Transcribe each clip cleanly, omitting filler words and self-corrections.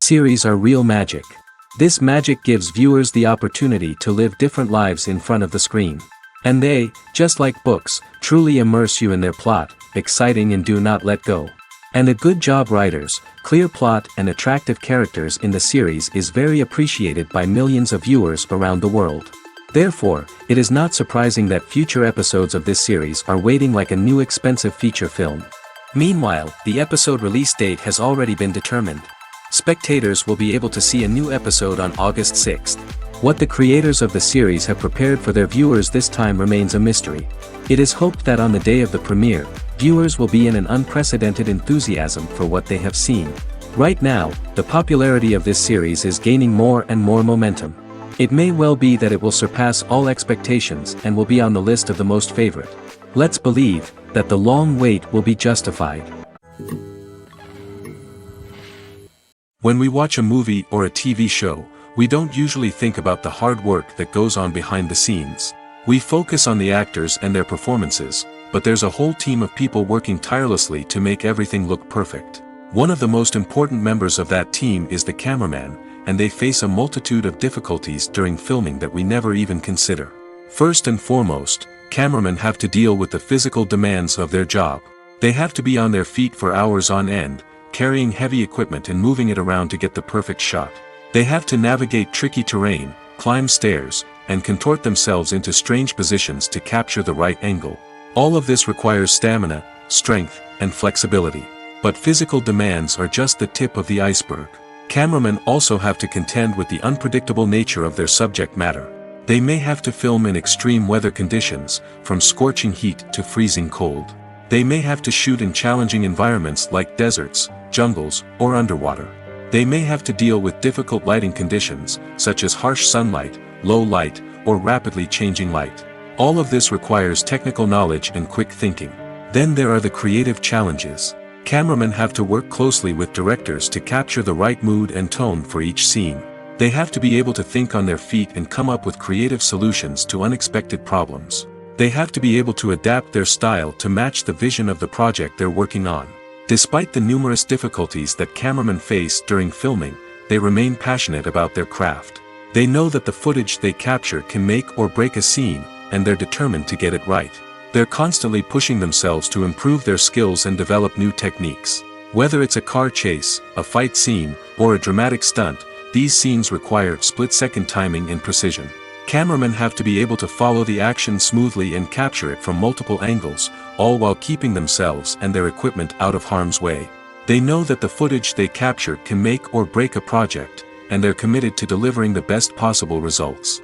Series are real magic. This magic gives viewers the opportunity to live different lives in front of the screen. And they, just like books, truly immerse you in their plot, exciting and do not let go. And a good job writers, clear plot and attractive characters in the series is very appreciated by millions of viewers around the world. Therefore, it is not surprising that future episodes of this series are waiting like a new expensive feature film. Meanwhile, the episode release date has already been determined. Spectators will be able to see a new episode on August 6th. What the creators of the series have prepared for their viewers this time remains a mystery. It is hoped that on the day of the premiere, viewers will be in an unprecedented enthusiasm for what they have seen. Right now, the popularity of this series is gaining more and more momentum. It may well be that it will surpass all expectations and will be on the list of the most favorite. Let's believe that the long wait will be justified. When we watch a movie or a TV show, we don't usually think about the hard work that goes on behind the scenes. We focus on the actors and their performances, but there's a whole team of people working tirelessly to make everything look perfect. One of the most important members of that team is the cameraman, and they face a multitude of difficulties during filming that we never even consider. First and foremost, cameramen have to deal with the physical demands of their job. They have to be on their feet for hours on end, carrying heavy equipment and moving it around to get the perfect shot. They have to navigate tricky terrain, climb stairs, and contort themselves into strange positions to capture the right angle. All of this requires stamina, strength, and flexibility. But physical demands are just the tip of the iceberg. Cameramen also have to contend with the unpredictable nature of their subject matter. They may have to film in extreme weather conditions, from scorching heat to freezing cold. They may have to shoot in challenging environments like deserts, jungles, or underwater. They may have to deal with difficult lighting conditions, such as harsh sunlight, low light, or rapidly changing light. All of this requires technical knowledge and quick thinking. Then there are the creative challenges. Cameramen have to work closely with directors to capture the right mood and tone for each scene. They have to be able to think on their feet and come up with creative solutions to unexpected problems. They have to be able to adapt their style to match the vision of the project they're working on. Despite the numerous difficulties that cameramen face during filming, they remain passionate about their craft. They know that the footage they capture can make or break a scene, and they're determined to get it right. They're constantly pushing themselves to improve their skills and develop new techniques. Whether it's a car chase, a fight scene, or a dramatic stunt, these scenes require split-second timing and precision. Cameramen have to be able to follow the action smoothly and capture it from multiple angles, all while keeping themselves and their equipment out of harm's way. They know that the footage they capture can make or break a project, and they're committed to delivering the best possible results.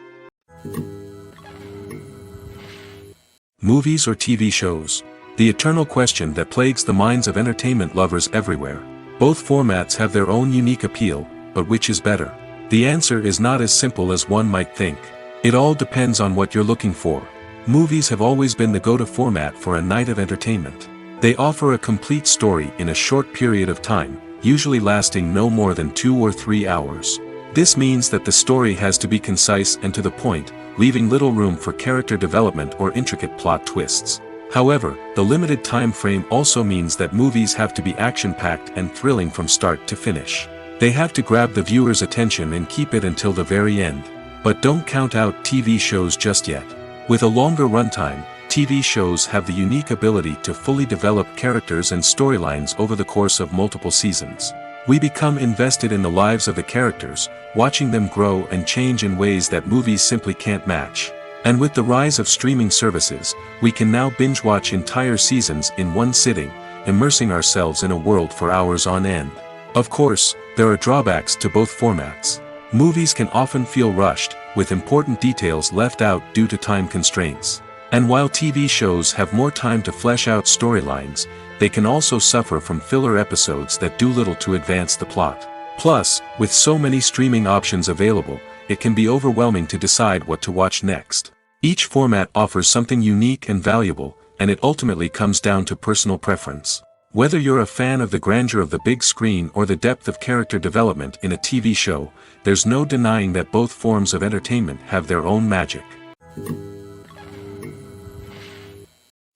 Movies or TV shows? The eternal question that plagues the minds of entertainment lovers everywhere. Both formats have their own unique appeal, but which is better? The answer is not as simple as one might think. It all depends on what you're looking for. Movies have always been the go-to format for a night of entertainment. They offer a complete story in a short period of time, usually lasting no more than 2 or 3 hours. This means that the story has to be concise and to the point, leaving little room for character development or intricate plot twists. However, the limited time frame also means that movies have to be action-packed and thrilling from start to finish. They have to grab the viewer's attention and keep it until the very end. But don't count out TV shows just yet. With a longer runtime, TV shows have the unique ability to fully develop characters and storylines over the course of multiple seasons. We become invested in the lives of the characters, watching them grow and change in ways that movies simply can't match. And with the rise of streaming services, we can now binge-watch entire seasons in one sitting, immersing ourselves in a world for hours on end. Of course, there are drawbacks to both formats. Movies can often feel rushed, with important details left out due to time constraints. And while TV shows have more time to flesh out storylines, they can also suffer from filler episodes that do little to advance the plot. Plus, with so many streaming options available, it can be overwhelming to decide what to watch next. Each format offers something unique and valuable, and it ultimately comes down to personal preference. Whether you're a fan of the grandeur of the big screen or the depth of character development in a TV show, there's no denying that both forms of entertainment have their own magic.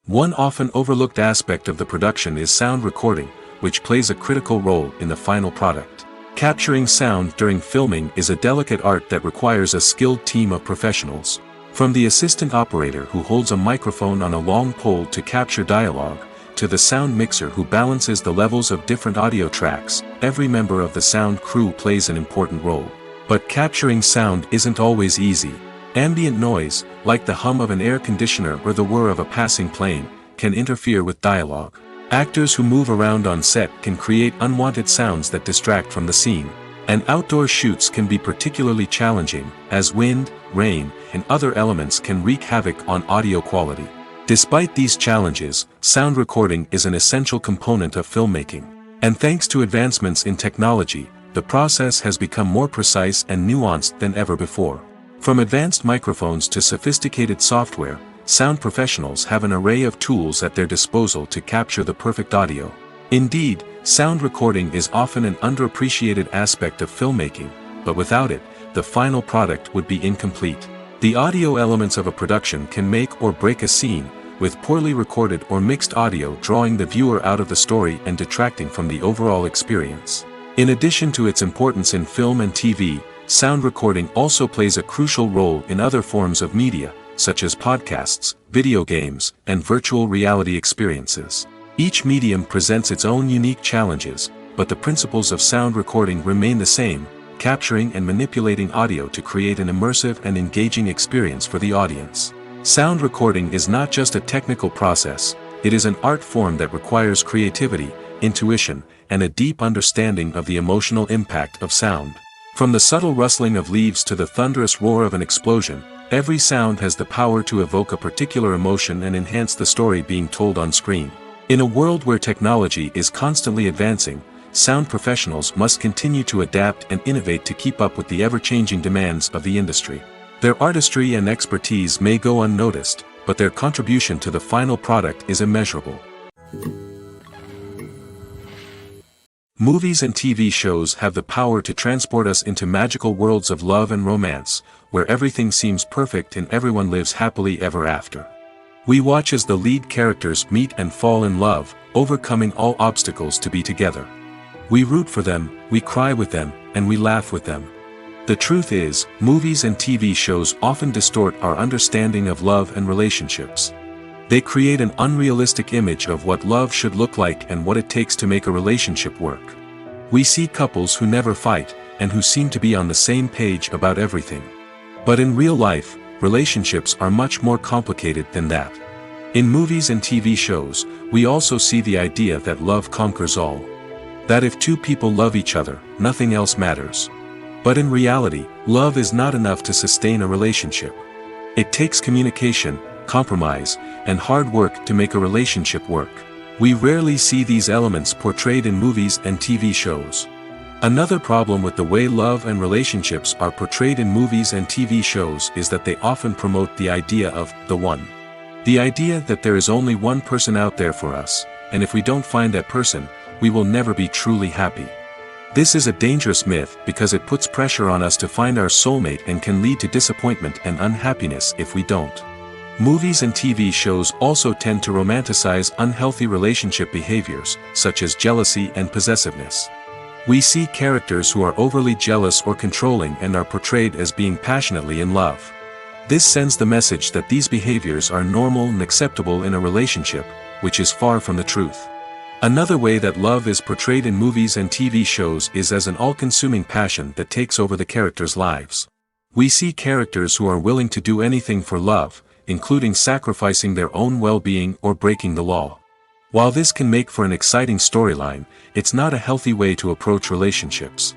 One often overlooked aspect of the production is sound recording, which plays a critical role in the final product. Capturing sound during filming is a delicate art that requires a skilled team of professionals. From the assistant operator who holds a microphone on a long pole to capture dialogue, to the sound mixer who balances the levels of different audio tracks, every member of the sound crew plays an important role. But capturing sound isn't always easy. Ambient noise, like the hum of an air conditioner or the whir of a passing plane, can interfere with dialogue. Actors who move around on set can create unwanted sounds that distract from the scene. And outdoor shoots can be particularly challenging, as wind, rain, and other elements can wreak havoc on audio quality. Despite these challenges, sound recording is an essential component of filmmaking. And thanks to advancements in technology, the process has become more precise and nuanced than ever before. From advanced microphones to sophisticated software, sound professionals have an array of tools at their disposal to capture the perfect audio. Indeed, sound recording is often an underappreciated aspect of filmmaking, but without it, the final product would be incomplete. The audio elements of a production can make or break a scene, with poorly recorded or mixed audio drawing the viewer out of the story and detracting from the overall experience. In addition to its importance in film and TV, sound recording also plays a crucial role in other forms of media, such as podcasts, video games, and virtual reality experiences. Each medium presents its own unique challenges, but the principles of sound recording remain the same, capturing and manipulating audio to create an immersive and engaging experience for the audience. Sound recording is not just a technical process, it is an art form that requires creativity, intuition, and a deep understanding of the emotional impact of sound. From the subtle rustling of leaves to the thunderous roar of an explosion, every sound has the power to evoke a particular emotion and enhance the story being told on screen. In a world where technology is constantly advancing, sound professionals must continue to adapt and innovate to keep up with the ever-changing demands of the industry. Their artistry and expertise may go unnoticed, but their contribution to the final product is immeasurable. Movies and TV shows have the power to transport us into magical worlds of love and romance, where everything seems perfect and everyone lives happily ever after. We watch as the lead characters meet and fall in love, overcoming all obstacles to be together. We root for them, we cry with them, and we laugh with them. The truth is, movies and TV shows often distort our understanding of love and relationships. They create an unrealistic image of what love should look like and what it takes to make a relationship work. We see couples who never fight, and who seem to be on the same page about everything. But in real life, relationships are much more complicated than that. In movies and TV shows, we also see the idea that love conquers all. That if two people love each other, nothing else matters. But in reality, love is not enough to sustain a relationship. It takes communication, compromise, and hard work to make a relationship work. We rarely see these elements portrayed in movies and TV shows. Another problem with the way love and relationships are portrayed in movies and TV shows is that they often promote the idea of the one. The idea that there is only one person out there for us, and if we don't find that person, we will never be truly happy. This is a dangerous myth because it puts pressure on us to find our soulmate and can lead to disappointment and unhappiness if we don't. Movies and TV shows also tend to romanticize unhealthy relationship behaviors, such as jealousy and possessiveness. We see characters who are overly jealous or controlling and are portrayed as being passionately in love. This sends the message that these behaviors are normal and acceptable in a relationship, which is far from the truth. Another way that love is portrayed in movies and TV shows is as an all-consuming passion that takes over the characters' lives. We see characters who are willing to do anything for love, including sacrificing their own well-being or breaking the law. While this can make for an exciting storyline, it's not a healthy way to approach relationships.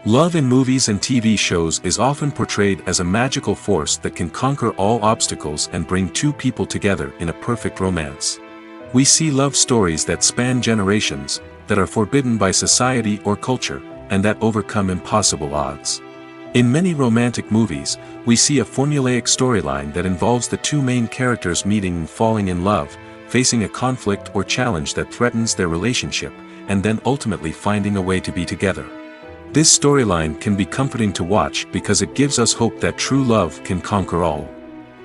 Love in movies and TV shows is often portrayed as a magical force that can conquer all obstacles and bring two people together in a perfect romance. We see love stories that span generations, that are forbidden by society or culture, and that overcome impossible odds. In many romantic movies, we see a formulaic storyline that involves the two main characters meeting and falling in love, facing a conflict or challenge that threatens their relationship, and then ultimately finding a way to be together. This storyline can be comforting to watch because it gives us hope that true love can conquer all.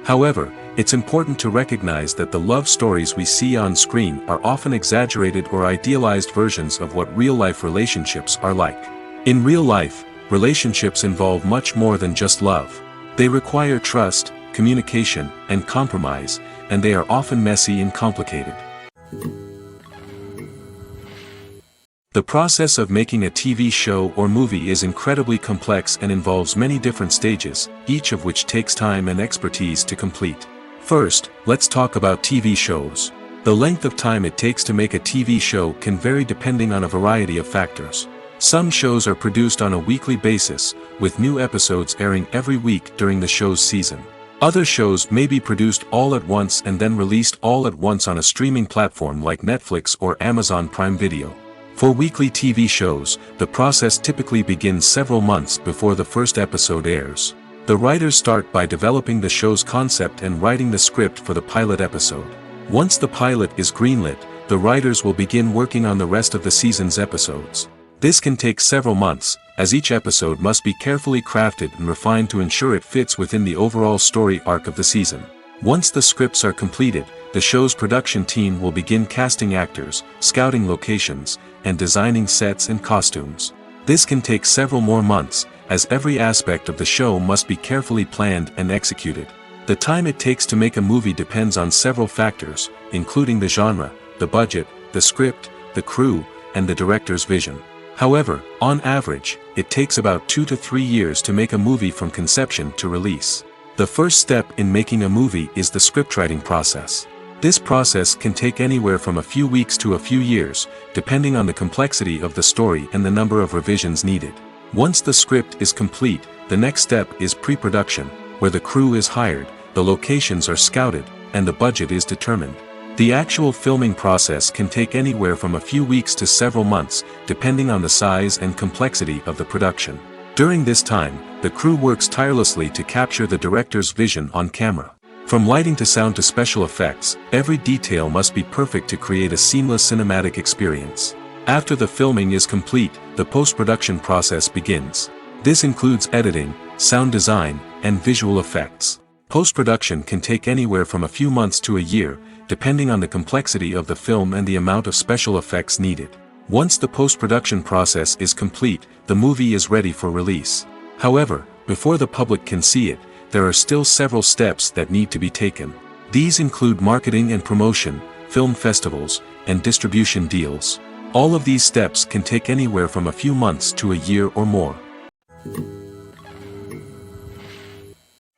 However, it's important to recognize that the love stories we see on screen are often exaggerated or idealized versions of what real-life relationships are like. In real life, relationships involve much more than just love. They require trust, communication, and compromise, and they are often messy and complicated. The process of making a TV show or movie is incredibly complex and involves many different stages, each of which takes time and expertise to complete. First, let's talk about TV shows. The length of time it takes to make a TV show can vary depending on a variety of factors. Some shows are produced on a weekly basis, with new episodes airing every week during the show's season. Other shows may be produced all at once and then released all at once on a streaming platform like Netflix or Amazon Prime Video. For weekly TV shows, the process typically begins several months before the first episode airs. The writers start by developing the show's concept and writing the script for the pilot episode. Once the pilot is greenlit, the writers will begin working on the rest of the season's episodes. This can take several months, as each episode must be carefully crafted and refined to ensure it fits within the overall story arc of the season. Once the scripts are completed, the show's production team will begin casting actors, scouting locations, and designing sets and costumes. This can take several more months, as every aspect of the show must be carefully planned and executed. The time it takes to make a movie depends on several factors, including the genre, the budget, the script, the crew, and the director's vision. However, on average, it takes about 2 to 3 years to make a movie from conception to release. The first step in making a movie is the scriptwriting process. This process can take anywhere from a few weeks to a few years, depending on the complexity of the story and the number of revisions needed. Once the script is complete, the next step is pre-production, where the crew is hired, the locations are scouted, and the budget is determined. The actual filming process can take anywhere from a few weeks to several months, depending on the size and complexity of the production. During this time, the crew works tirelessly to capture the director's vision on camera. From lighting to sound to special effects, every detail must be perfect to create a seamless cinematic experience. After the filming is complete, the post-production process begins. This includes editing, sound design, and visual effects. Post-production can take anywhere from a few months to a year, depending on the complexity of the film and the amount of special effects needed. Once the post-production process is complete, the movie is ready for release. However, before the public can see it, there are still several steps that need to be taken. These include marketing and promotion, film festivals, and distribution deals. All of these steps can take anywhere from a few months to a year or more.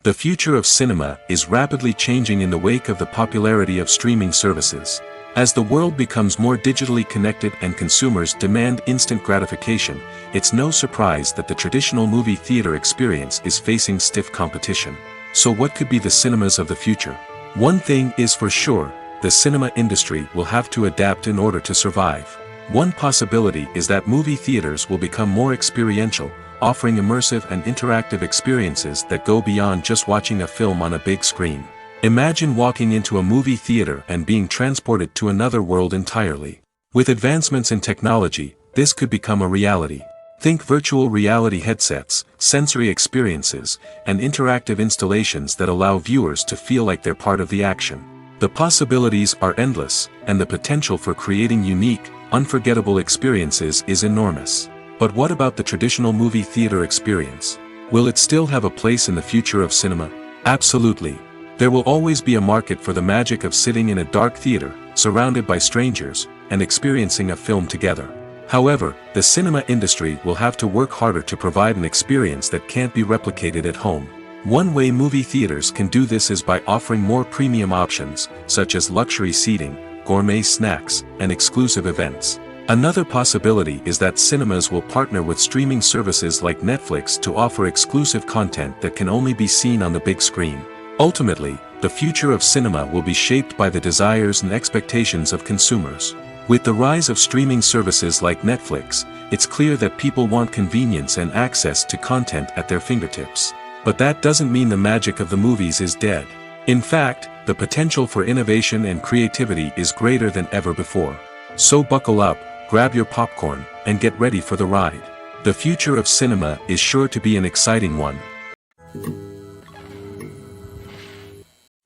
The future of cinema is rapidly changing in the wake of the popularity of streaming services. As the world becomes more digitally connected and consumers demand instant gratification, it's no surprise that the traditional movie theater experience is facing stiff competition. So what could be the cinemas of the future? One thing is for sure, the cinema industry will have to adapt in order to survive. One possibility is that movie theaters will become more experiential, offering immersive and interactive experiences that go beyond just watching a film on a big screen. Imagine walking into a movie theater and being transported to another world entirely. With advancements in technology, this could become a reality. Think virtual reality headsets, sensory experiences, and interactive installations that allow viewers to feel like they're part of the action. The possibilities are endless, and the potential for creating unique, unforgettable experiences is enormous. But what about the traditional movie theater experience? Will it still have a place in the future of cinema? Absolutely. There will always be a market for the magic of sitting in a dark theater, surrounded by strangers, and experiencing a film together. However, the cinema industry will have to work harder to provide an experience that can't be replicated at home. One way movie theaters can do this is by offering more premium options, such as luxury seating, gourmet snacks, and exclusive events. Another possibility is that cinemas will partner with streaming services like Netflix to offer exclusive content that can only be seen on the big screen. Ultimately, the future of cinema will be shaped by the desires and expectations of consumers. With the rise of streaming services like Netflix, it's clear that people want convenience and access to content at their fingertips. But that doesn't mean the magic of the movies is dead. In fact, the potential for innovation and creativity is greater than ever before. So buckle up, grab your popcorn, and get ready for the ride. The future of cinema is sure to be an exciting one.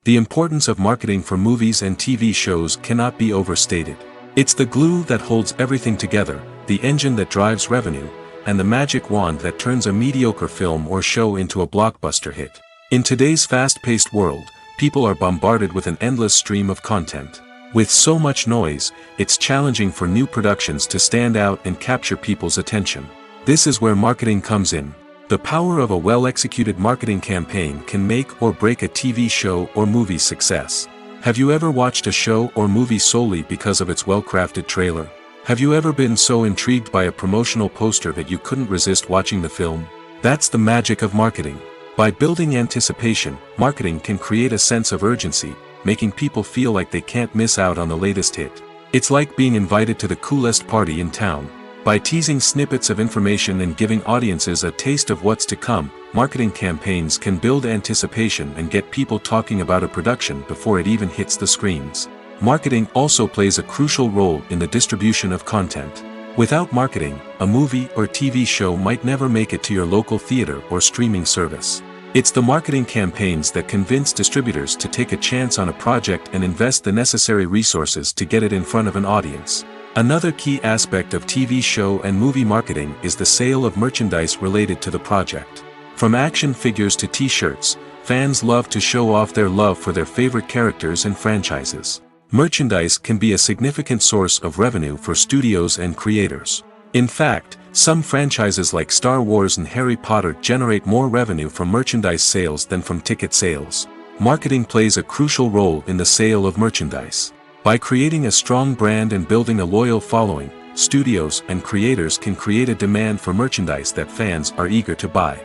The importance of marketing for movies and TV shows cannot be overstated. It's the glue that holds everything together, the engine that drives revenue, and the magic wand that turns a mediocre film or show into a blockbuster hit. In today's fast-paced world, people are bombarded with an endless stream of content. With so much noise, it's challenging for new productions to stand out and capture people's attention. This is where marketing comes in. The power of a well-executed marketing campaign can make or break a TV show or movie's success. Have you ever watched a show or movie solely because of its well-crafted trailer? Have you ever been so intrigued by a promotional poster that you couldn't resist watching the film? That's the magic of marketing. By building anticipation, marketing can create a sense of urgency, making people feel like they can't miss out on the latest hit. It's like being invited to the coolest party in town. By teasing snippets of information and giving audiences a taste of what's to come, marketing campaigns can build anticipation and get people talking about a production before it even hits the screens. Marketing also plays a crucial role in the distribution of content. Without marketing, a movie or TV show might never make it to your local theater or streaming service. It's the marketing campaigns that convince distributors to take a chance on a project and invest the necessary resources to get it in front of an audience. Another key aspect of TV show and movie marketing is the sale of merchandise related to the project. From action figures to t-shirts, fans love to show off their love for their favorite characters and franchises. Merchandise can be a significant source of revenue for studios and creators. In fact, some franchises like Star Wars and Harry Potter generate more revenue from merchandise sales than from ticket sales. Marketing plays a crucial role in the sale of merchandise. By creating a strong brand and building a loyal following, studios and creators can create a demand for merchandise that fans are eager to buy.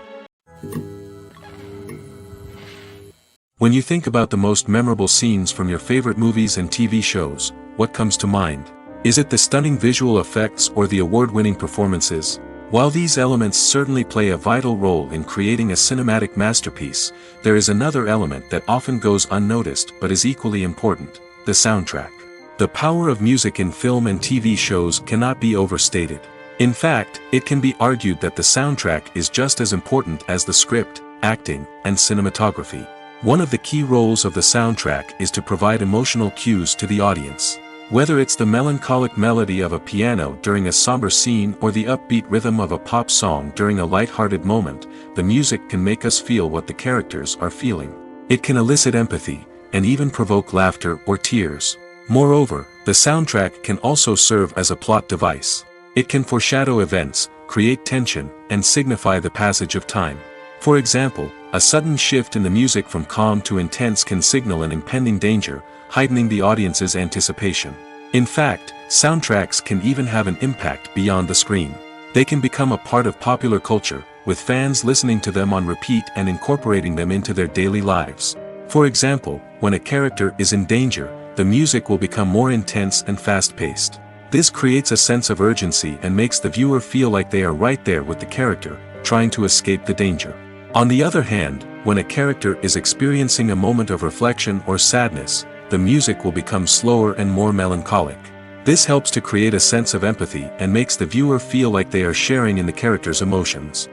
When you think about the most memorable scenes from your favorite movies and TV shows, what comes to mind? Is it the stunning visual effects or the award-winning performances? While these elements certainly play a vital role in creating a cinematic masterpiece, there is another element that often goes unnoticed but is equally important: the soundtrack. The power of music in film and TV shows cannot be overstated. In fact, it can be argued that the soundtrack is just as important as the script, acting, and cinematography. One of the key roles of the soundtrack is to provide emotional cues to the audience. Whether it's the melancholic melody of a piano during a somber scene or the upbeat rhythm of a pop song during a light-hearted moment, the music can make us feel what the characters are feeling. It can elicit empathy, and even provoke laughter or tears. Moreover, the soundtrack can also serve as a plot device. It can foreshadow events, create tension, and signify the passage of time. For example, a sudden shift in the music from calm to intense can signal an impending danger, heightening the audience's anticipation. In fact, soundtracks can even have an impact beyond the screen. They can become a part of popular culture, with fans listening to them on repeat and incorporating them into their daily lives. For example, when a character is in danger, the music will become more intense and fast-paced. This creates a sense of urgency and makes the viewer feel like they are right there with the character, trying to escape the danger. On the other hand, when a character is experiencing a moment of reflection or sadness, the music will become slower and more melancholic. This helps to create a sense of empathy and makes the viewer feel like they are sharing in the character's emotions.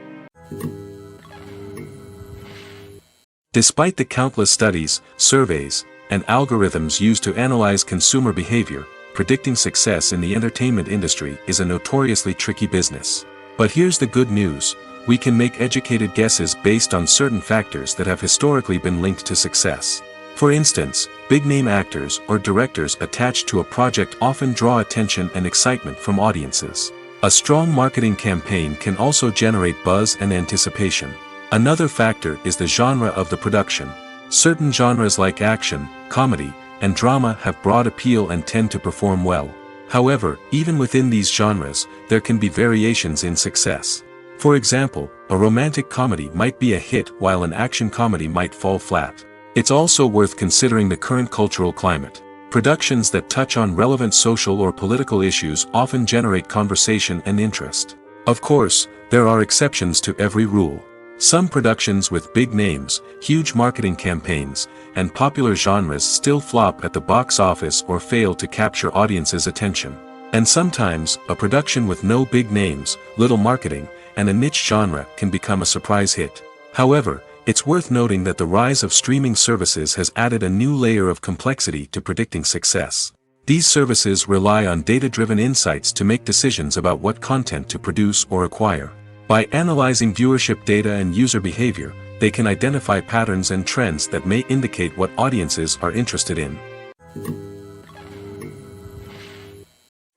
Despite the countless studies, surveys, and algorithms used to analyze consumer behavior, predicting success in the entertainment industry is a notoriously tricky business. But here's the good news: we can make educated guesses based on certain factors that have historically been linked to success. For instance, big-name actors or directors attached to a project often draw attention and excitement from audiences. A strong marketing campaign can also generate buzz and anticipation. Another factor is the genre of the production. Certain genres like action, comedy, and drama have broad appeal and tend to perform well. However, even within these genres, there can be variations in success. For example, a romantic comedy might be a hit while an action comedy might fall flat. It's also worth considering the current cultural climate. Productions that touch on relevant social or political issues often generate conversation and interest. Of course, there are exceptions to every rule. Some productions with big names, huge marketing campaigns, and popular genres still flop at the box office or fail to capture audiences' attention. And sometimes, a production with no big names, little marketing, and a niche genre can become a surprise hit. However, it's worth noting that the rise of streaming services has added a new layer of complexity to predicting success. These services rely on data-driven insights to make decisions about what content to produce or acquire. By analyzing viewership data and user behavior, they can identify patterns and trends that may indicate what audiences are interested in.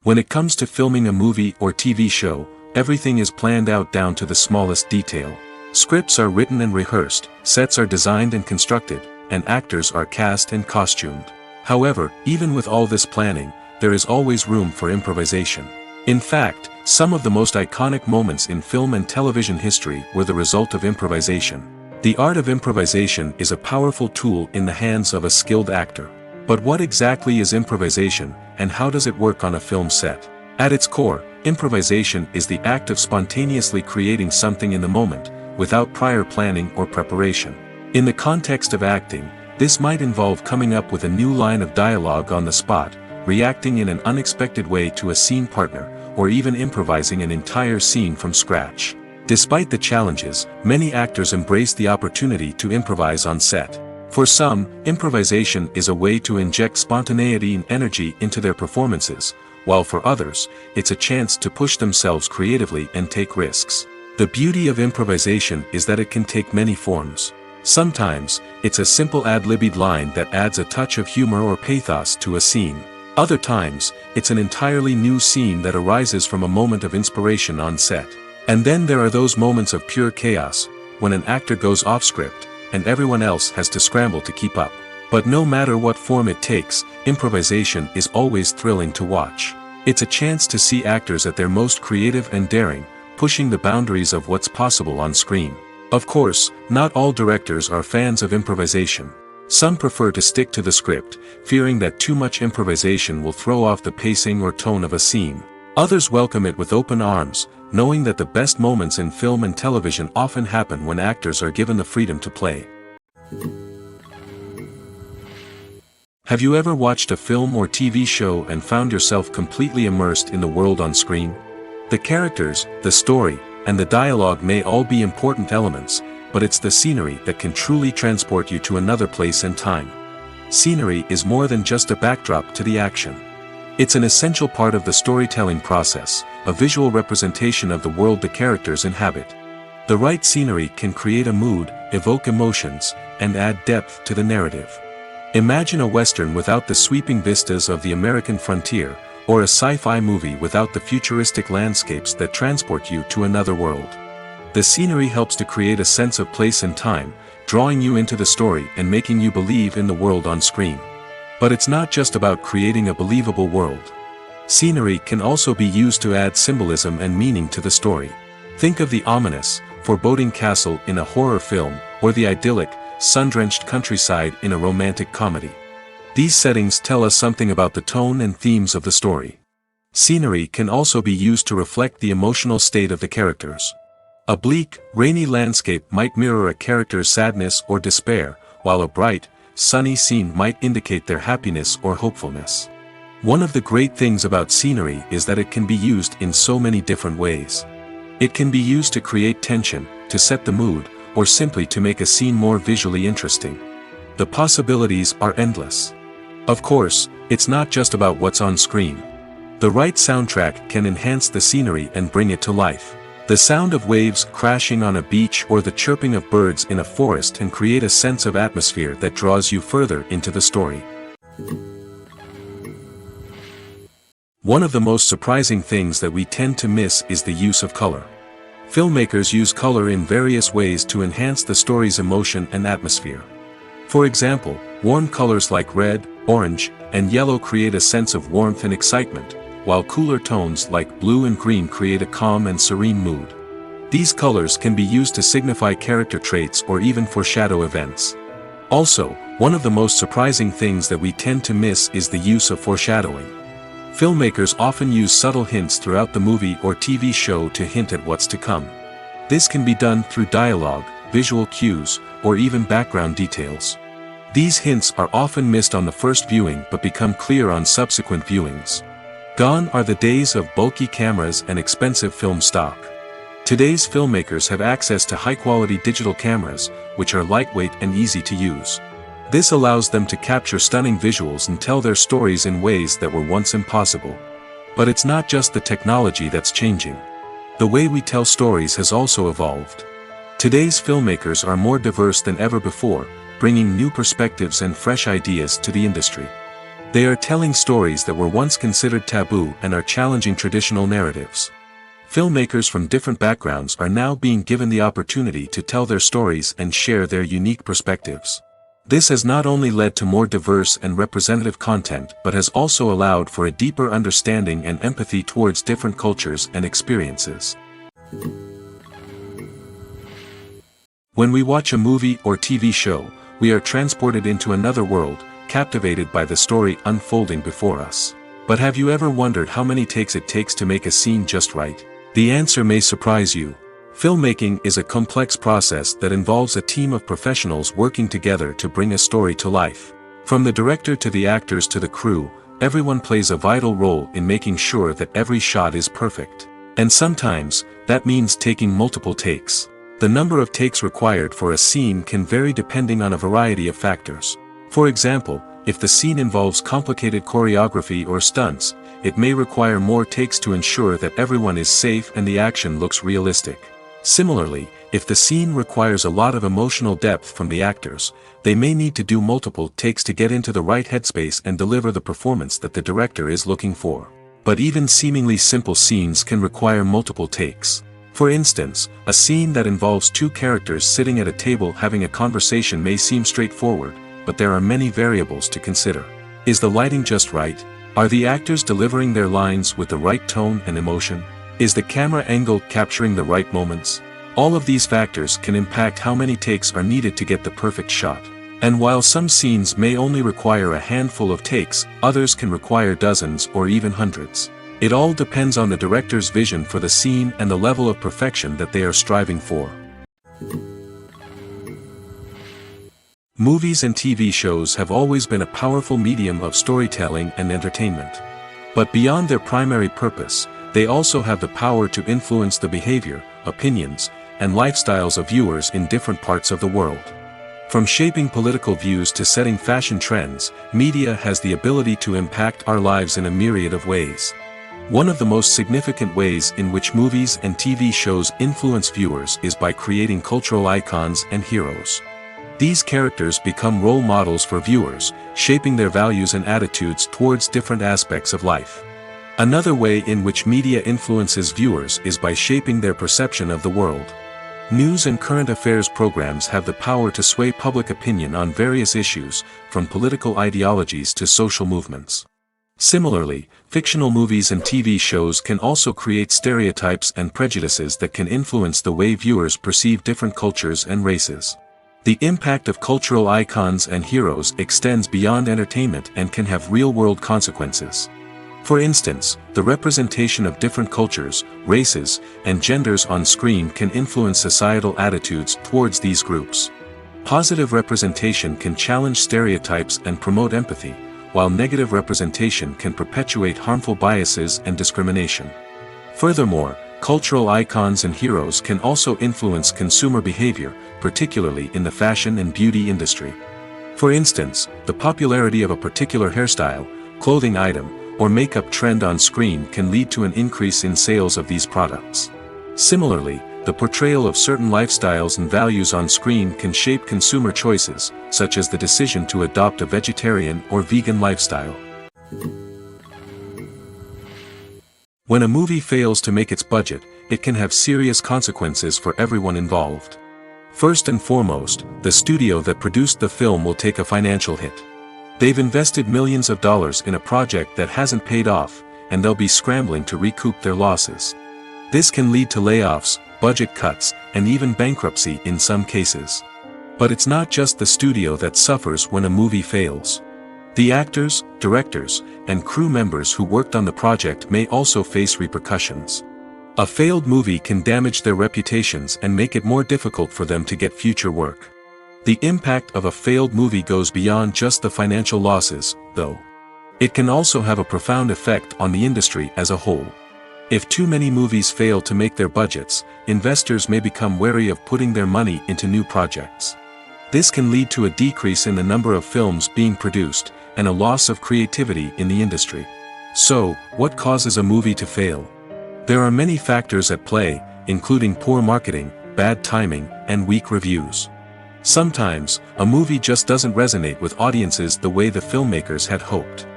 When it comes to filming a movie or TV show, everything is planned out down to the smallest detail. Scripts are written and rehearsed, sets are designed and constructed, and actors are cast and costumed. However, even with all this planning, there is always room for improvisation. In fact, some of the most iconic moments in film and television history were the result of improvisation. The art of improvisation is a powerful tool in the hands of a skilled actor. But what exactly is improvisation, and how does it work on a film set? At its core, improvisation is the act of spontaneously creating something in the moment, without prior planning or preparation. In the context of acting, this might involve coming up with a new line of dialogue on the spot, reacting in an unexpected way to a scene partner, or even improvising an entire scene from scratch. Despite the challenges, many actors embrace the opportunity to improvise on set. For some, improvisation is a way to inject spontaneity and energy into their performances, while for others, it's a chance to push themselves creatively and take risks. The beauty of improvisation is that it can take many forms. Sometimes, it's a simple ad-libbed line that adds a touch of humor or pathos to a scene. Other times, it's an entirely new scene that arises from a moment of inspiration on set. And then there are those moments of pure chaos, when an actor goes off script, and everyone else has to scramble to keep up. But no matter what form it takes, improvisation is always thrilling to watch. It's a chance to see actors at their most creative and daring, pushing the boundaries of what's possible on screen. Of course, not all directors are fans of improvisation. Some prefer to stick to the script, fearing that too much improvisation will throw off the pacing or tone of a scene. Others welcome it with open arms, knowing that the best moments in film and television often happen when actors are given the freedom to play. Have you ever watched a film or TV show and found yourself completely immersed in the world on screen? The characters, the story, and the dialogue may all be important elements, but it's the scenery that can truly transport you to another place and time. Scenery is more than just a backdrop to the action. It's an essential part of the storytelling process, a visual representation of the world the characters inhabit. The right scenery can create a mood, evoke emotions, and add depth to the narrative. Imagine a Western without the sweeping vistas of the American frontier, or a sci-fi movie without the futuristic landscapes that transport you to another world. The scenery helps to create a sense of place and time, drawing you into the story and making you believe in the world on screen. But it's not just about creating a believable world. Scenery can also be used to add symbolism and meaning to the story. Think of the ominous, foreboding castle in a horror film, or the idyllic, sun-drenched countryside in a romantic comedy. These settings tell us something about the tone and themes of the story. Scenery can also be used to reflect the emotional state of the characters. A bleak, rainy landscape might mirror a character's sadness or despair, while a bright, sunny scene might indicate their happiness or hopefulness. One of the great things about scenery is that it can be used in so many different ways. It can be used to create tension, to set the mood, or simply to make a scene more visually interesting. The possibilities are endless. Of course, it's not just about what's on screen. The right soundtrack can enhance the scenery and bring it to life. The sound of waves crashing on a beach or the chirping of birds in a forest can create a sense of atmosphere that draws you further into the story. One of the most surprising things that we tend to miss is the use of color. Filmmakers use color in various ways to enhance the story's emotion and atmosphere. For example, warm colors like red, orange, and yellow create a sense of warmth and excitement, while cooler tones like blue and green create a calm and serene mood. These colors can be used to signify character traits or even foreshadow events. Also, one of the most surprising things that we tend to miss is the use of foreshadowing. Filmmakers often use subtle hints throughout the movie or TV show to hint at what's to come. This can be done through dialogue, visual cues, or even background details. These hints are often missed on the first viewing but become clear on subsequent viewings. Gone are the days of bulky cameras and expensive film stock. Today's filmmakers have access to high-quality digital cameras, which are lightweight and easy to use. This allows them to capture stunning visuals and tell their stories in ways that were once impossible. But it's not just the technology that's changing. The way we tell stories has also evolved. Today's filmmakers are more diverse than ever before, bringing new perspectives and fresh ideas to the industry. They are telling stories that were once considered taboo and are challenging traditional narratives. Filmmakers from different backgrounds are now being given the opportunity to tell their stories and share their unique perspectives. This has not only led to more diverse and representative content but has also allowed for a deeper understanding and empathy towards different cultures and experiences. When we watch a movie or TV show, we are transported into another world, captivated by the story unfolding before us. But have you ever wondered how many takes it takes to make a scene just right? The answer may surprise you. Filmmaking is a complex process that involves a team of professionals working together to bring a story to life. From the director to the actors to the crew, everyone plays a vital role in making sure that every shot is perfect. And sometimes, that means taking multiple takes. The number of takes required for a scene can vary depending on a variety of factors. For example, if the scene involves complicated choreography or stunts, it may require more takes to ensure that everyone is safe and the action looks realistic. Similarly, if the scene requires a lot of emotional depth from the actors, they may need to do multiple takes to get into the right headspace and deliver the performance that the director is looking for. But even seemingly simple scenes can require multiple takes. For instance, a scene that involves two characters sitting at a table having a conversation may seem straightforward, but there are many variables to consider. Is the lighting just right? Are the actors delivering their lines with the right tone and emotion? Is the camera angle capturing the right moments? All of these factors can impact how many takes are needed to get the perfect shot. And while some scenes may only require a handful of takes, others can require dozens or even hundreds. It all depends on the director's vision for the scene and the level of perfection that they are striving for. Movies and TV shows have always been a powerful medium of storytelling and entertainment. But beyond their primary purpose, they also have the power to influence the behavior, opinions, and lifestyles of viewers in different parts of the world. From shaping political views to setting fashion trends, media has the ability to impact our lives in a myriad of ways. One of the most significant ways in which movies and TV shows influence viewers is by creating cultural icons and heroes. These characters become role models for viewers, shaping their values and attitudes towards different aspects of life. Another way in which media influences viewers is by shaping their perception of the world. News and current affairs programs have the power to sway public opinion on various issues, from political ideologies to social movements. Similarly, fictional movies and TV shows can also create stereotypes and prejudices that can influence the way viewers perceive different cultures and races. The impact of cultural icons and heroes extends beyond entertainment and can have real-world consequences. For instance, the representation of different cultures, races, and genders on screen can influence societal attitudes towards these groups. Positive representation can challenge stereotypes and promote empathy, while negative representation can perpetuate harmful biases and discrimination. Furthermore, cultural icons and heroes can also influence consumer behavior, particularly in the fashion and beauty industry. For instance, the popularity of a particular hairstyle, clothing item, or makeup trend on screen can lead to an increase in sales of these products. Similarly, the portrayal of certain lifestyles and values on screen can shape consumer choices, such as the decision to adopt a vegetarian or vegan lifestyle. When a movie fails to make its budget, it can have serious consequences for everyone involved. First and foremost, the studio that produced the film will take a financial hit. They've invested millions of dollars in a project that hasn't paid off, and they'll be scrambling to recoup their losses. This can lead to layoffs, budget cuts, and even bankruptcy in some cases. But it's not just the studio that suffers when a movie fails. The actors, directors, and crew members who worked on the project may also face repercussions. A failed movie can damage their reputations and make it more difficult for them to get future work. The impact of a failed movie goes beyond just the financial losses, though. It can also have a profound effect on the industry as a whole. If too many movies fail to make their budgets, investors may become wary of putting their money into new projects. This can lead to a decrease in the number of films being produced, and a loss of creativity in the industry. So, what causes a movie to fail? There are many factors at play, including poor marketing, bad timing, and weak reviews. Sometimes, a movie just doesn't resonate with audiences the way the filmmakers had hoped.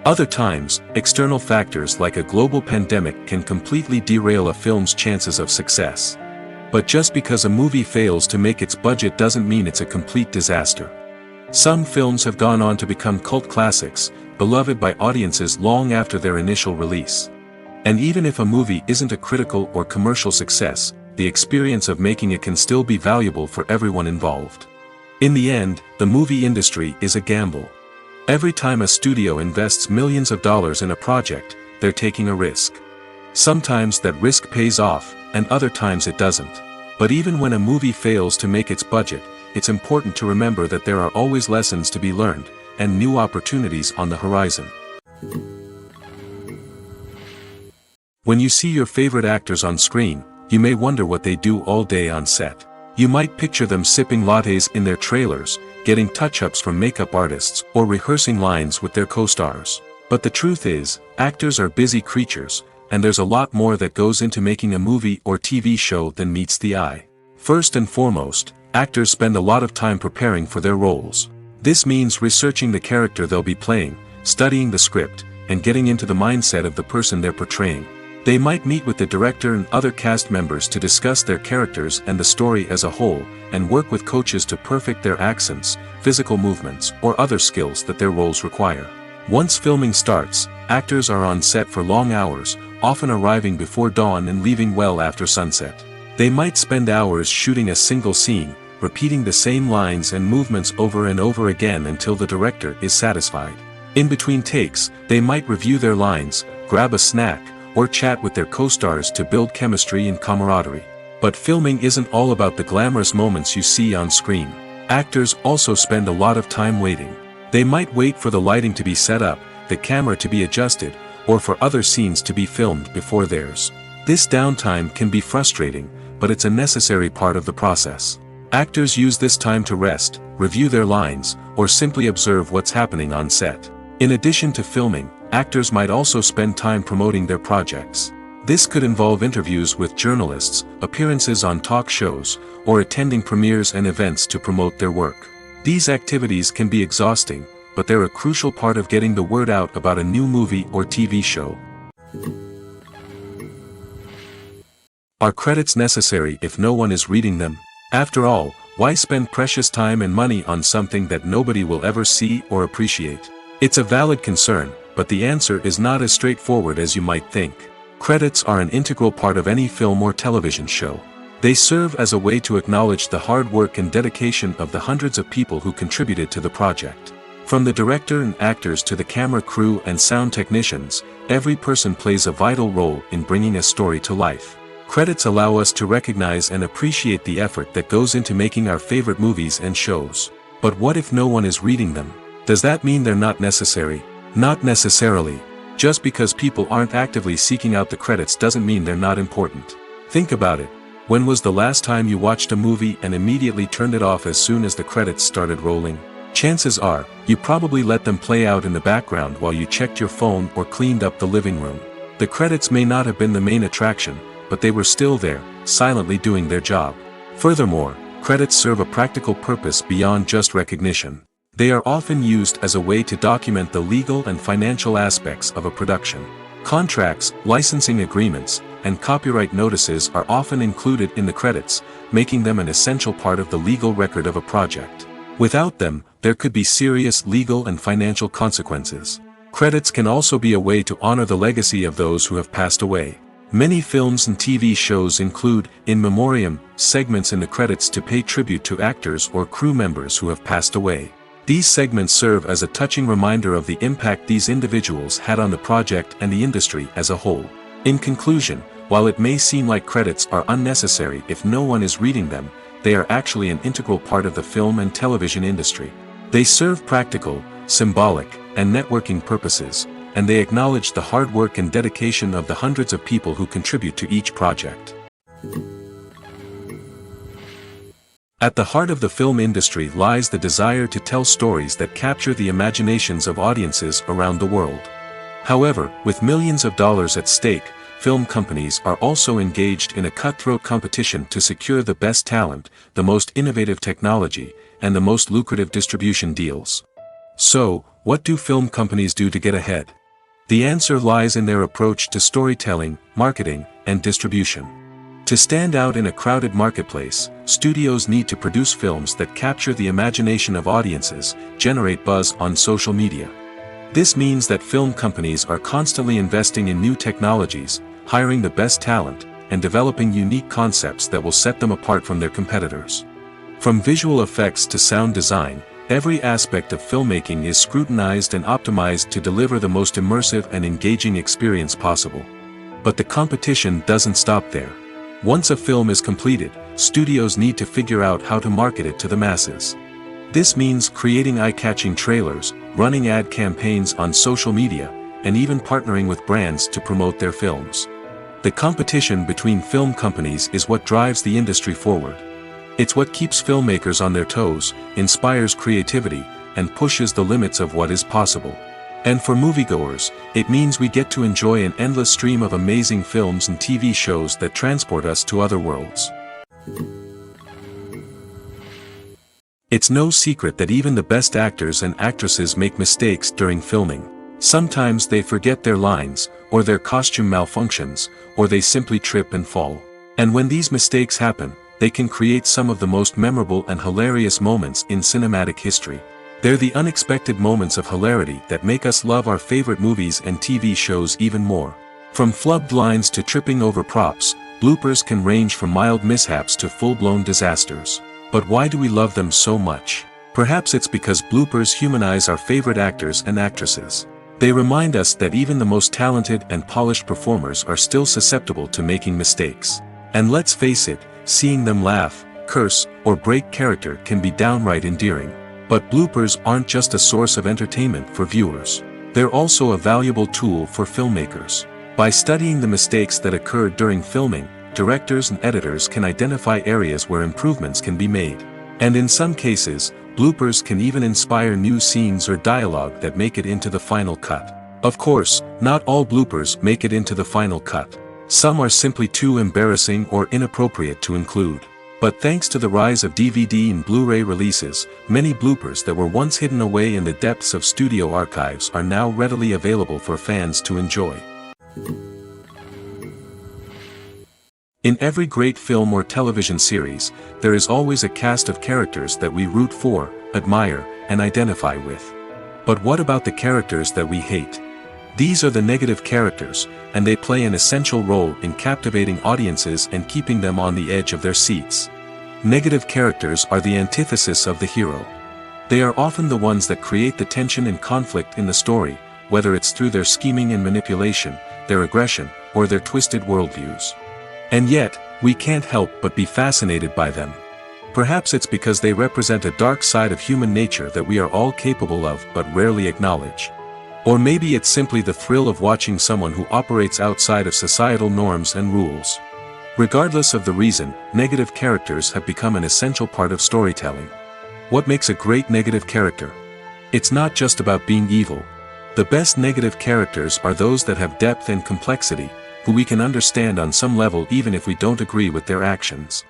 Other times, external factors like a global pandemic can completely derail a film's chances of success. But just because a movie fails to make its budget doesn't mean it's a complete disaster. Some films have gone on to become cult classics, beloved by audiences long after their initial release. And even if a movie isn't a critical or commercial success, the experience of making it can still be valuable for everyone involved. In the end, the movie industry is a gamble. Every time a studio invests millions of dollars in a project, they're taking a risk. Sometimes that risk pays off, and other times it doesn't. But even when a movie fails to make its budget, it's important to remember that there are always lessons to be learned, and new opportunities on the horizon. When you see your favorite actors on screen, you may wonder what they do all day on set. You might picture them sipping lattes in their trailers, getting touch-ups from makeup artists, or rehearsing lines with their co-stars. But the truth is, actors are busy creatures, and there's a lot more that goes into making a movie or TV show than meets the eye. First and foremost, actors spend a lot of time preparing for their roles. This means researching the character they'll be playing, studying the script, and getting into the mindset of the person they're portraying. They might meet with the director and other cast members to discuss their characters and the story as a whole, and work with coaches to perfect their accents, physical movements, or other skills that their roles require. Once filming starts, actors are on set for long hours, often arriving before dawn and leaving well after sunset. They might spend hours shooting a single scene, repeating the same lines and movements over and over again until the director is satisfied. In between takes, they might review their lines, grab a snack, or chat with their co-stars to build chemistry and camaraderie. But filming isn't all about the glamorous moments you see on screen. Actors also spend a lot of time waiting. They might wait for the lighting to be set up, the camera to be adjusted, or for other scenes to be filmed before theirs. This downtime can be frustrating, but it's a necessary part of the process. Actors use this time to rest, review their lines, or simply observe what's happening on set. In addition to filming, actors might also spend time promoting their projects. This could involve interviews with journalists, appearances on talk shows, or attending premieres and events to promote their work. These activities can be exhausting, but they're a crucial part of getting the word out about a new movie or TV show. Are credits necessary if no one is reading them? After all, why spend precious time and money on something that nobody will ever see or appreciate? It's a valid concern, but the answer is not as straightforward as you might think. Credits are an integral part of any film or television show. They serve as a way to acknowledge the hard work and dedication of the hundreds of people who contributed to the project. From the director and actors to the camera crew and sound technicians, every person plays a vital role in bringing a story to life. Credits allow us to recognize and appreciate the effort that goes into making our favorite movies and shows. But what if no one is reading them? Does that mean they're not necessary? Not necessarily. Just because people aren't actively seeking out the credits doesn't mean they're not important. Think about it. When was the last time you watched a movie and immediately turned it off as soon as the credits started rolling? Chances are, you probably let them play out in the background while you checked your phone or cleaned up the living room. The credits may not have been the main attraction, but they were still there, silently doing their job. Furthermore, credits serve a practical purpose beyond just recognition. They are often used as a way to document the legal and financial aspects of a production. Contracts, licensing agreements, and copyright notices are often included in the credits, making them an essential part of the legal record of a project. Without them, there could be serious legal and financial consequences. Credits can also be a way to honor the legacy of those who have passed away. Many films and TV shows include, in memoriam, segments in the credits to pay tribute to actors or crew members who have passed away. These segments serve as a touching reminder of the impact these individuals had on the project and the industry as a whole. In conclusion, while it may seem like credits are unnecessary if no one is reading them, they are actually an integral part of the film and television industry. They serve practical, symbolic, and networking purposes, and they acknowledge the hard work and dedication of the hundreds of people who contribute to each project. At the heart of the film industry lies the desire to tell stories that capture the imaginations of audiences around the world. However, with millions of dollars at stake, film companies are also engaged in a cutthroat competition to secure the best talent, the most innovative technology, and the most lucrative distribution deals. So, what do film companies do to get ahead? The answer lies in their approach to storytelling, marketing, and distribution. To stand out in a crowded marketplace, studios need to produce films that capture the imagination of audiences, generate buzz on social media. This means that film companies are constantly investing in new technologies, hiring the best talent, and developing unique concepts that will set them apart from their competitors. From visual effects to sound design, every aspect of filmmaking is scrutinized and optimized to deliver the most immersive and engaging experience possible. But the competition doesn't stop there. Once a film is completed, studios need to figure out how to market it to the masses. This means creating eye-catching trailers, running ad campaigns on social media, and even partnering with brands to promote their films. The competition between film companies is what drives the industry forward. It's what keeps filmmakers on their toes, inspires creativity, and pushes the limits of what is possible. And for moviegoers, it means we get to enjoy an endless stream of amazing films and TV shows that transport us to other worlds. It's no secret that even the best actors and actresses make mistakes during filming. Sometimes they forget their lines, or their costume malfunctions, or they simply trip and fall. And when these mistakes happen, they can create some of the most memorable and hilarious moments in cinematic history. They're the unexpected moments of hilarity that make us love our favorite movies and TV shows even more. From flubbed lines to tripping over props, bloopers can range from mild mishaps to full-blown disasters. But why do we love them so much? Perhaps it's because bloopers humanize our favorite actors and actresses. They remind us that even the most talented and polished performers are still susceptible to making mistakes. And let's face it, seeing them laugh, curse, or break character can be downright endearing. But bloopers aren't just a source of entertainment for viewers. They're also a valuable tool for filmmakers. By studying the mistakes that occurred during filming, directors and editors can identify areas where improvements can be made. And in some cases, bloopers can even inspire new scenes or dialogue that make it into the final cut. Of course, not all bloopers make it into the final cut. Some are simply too embarrassing or inappropriate to include. But thanks to the rise of DVD and Blu-ray releases, many bloopers that were once hidden away in the depths of studio archives are now readily available for fans to enjoy. In every great film or television series, there is always a cast of characters that we root for, admire, and identify with. But what about the characters that we hate? These are the negative characters, and they play an essential role in captivating audiences and keeping them on the edge of their seats. Negative characters are the antithesis of the hero. They are often the ones that create the tension and conflict in the story, whether it's through their scheming and manipulation, their aggression, or their twisted worldviews. And yet, we can't help but be fascinated by them. Perhaps it's because they represent a dark side of human nature that we are all capable of but rarely acknowledge. Or maybe it's simply the thrill of watching someone who operates outside of societal norms and rules. Regardless of the reason, negative characters have become an essential part of storytelling. What makes a great negative character? It's not just about being evil. The best negative characters are those that have depth and complexity, who we can understand on some level even if we don't agree with their actions.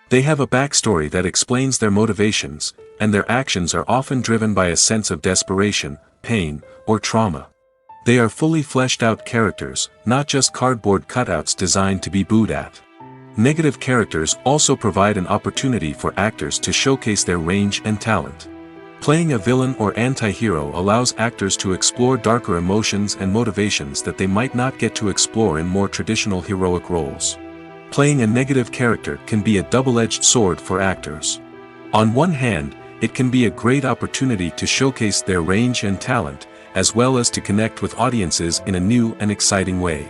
They have a backstory that explains their motivations, and their actions are often driven by a sense of desperation, pain, or trauma. They are fully fleshed out characters, not just cardboard cutouts designed to be booed at. Negative characters also provide an opportunity for actors to showcase their range and talent. Playing a villain or anti-hero allows actors to explore darker emotions and motivations that they might not get to explore in more traditional heroic roles. Playing a negative character can be a double-edged sword for actors. On one hand, it can be a great opportunity to showcase their range and talent, as well as to connect with audiences in a new and exciting way.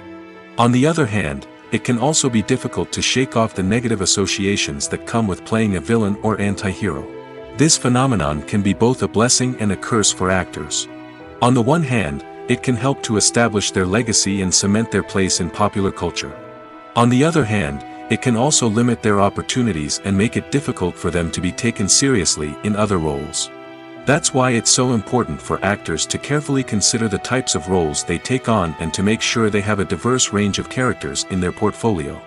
On the other hand, it can also be difficult to shake off the negative associations that come with playing a villain or anti-hero. This phenomenon can be both a blessing and a curse for actors. On the one hand, it can help to establish their legacy and cement their place in popular culture. On the other hand, it can also limit their opportunities and make it difficult for them to be taken seriously in other roles. That's why it's so important for actors to carefully consider the types of roles they take on and to make sure they have a diverse range of characters in their portfolio.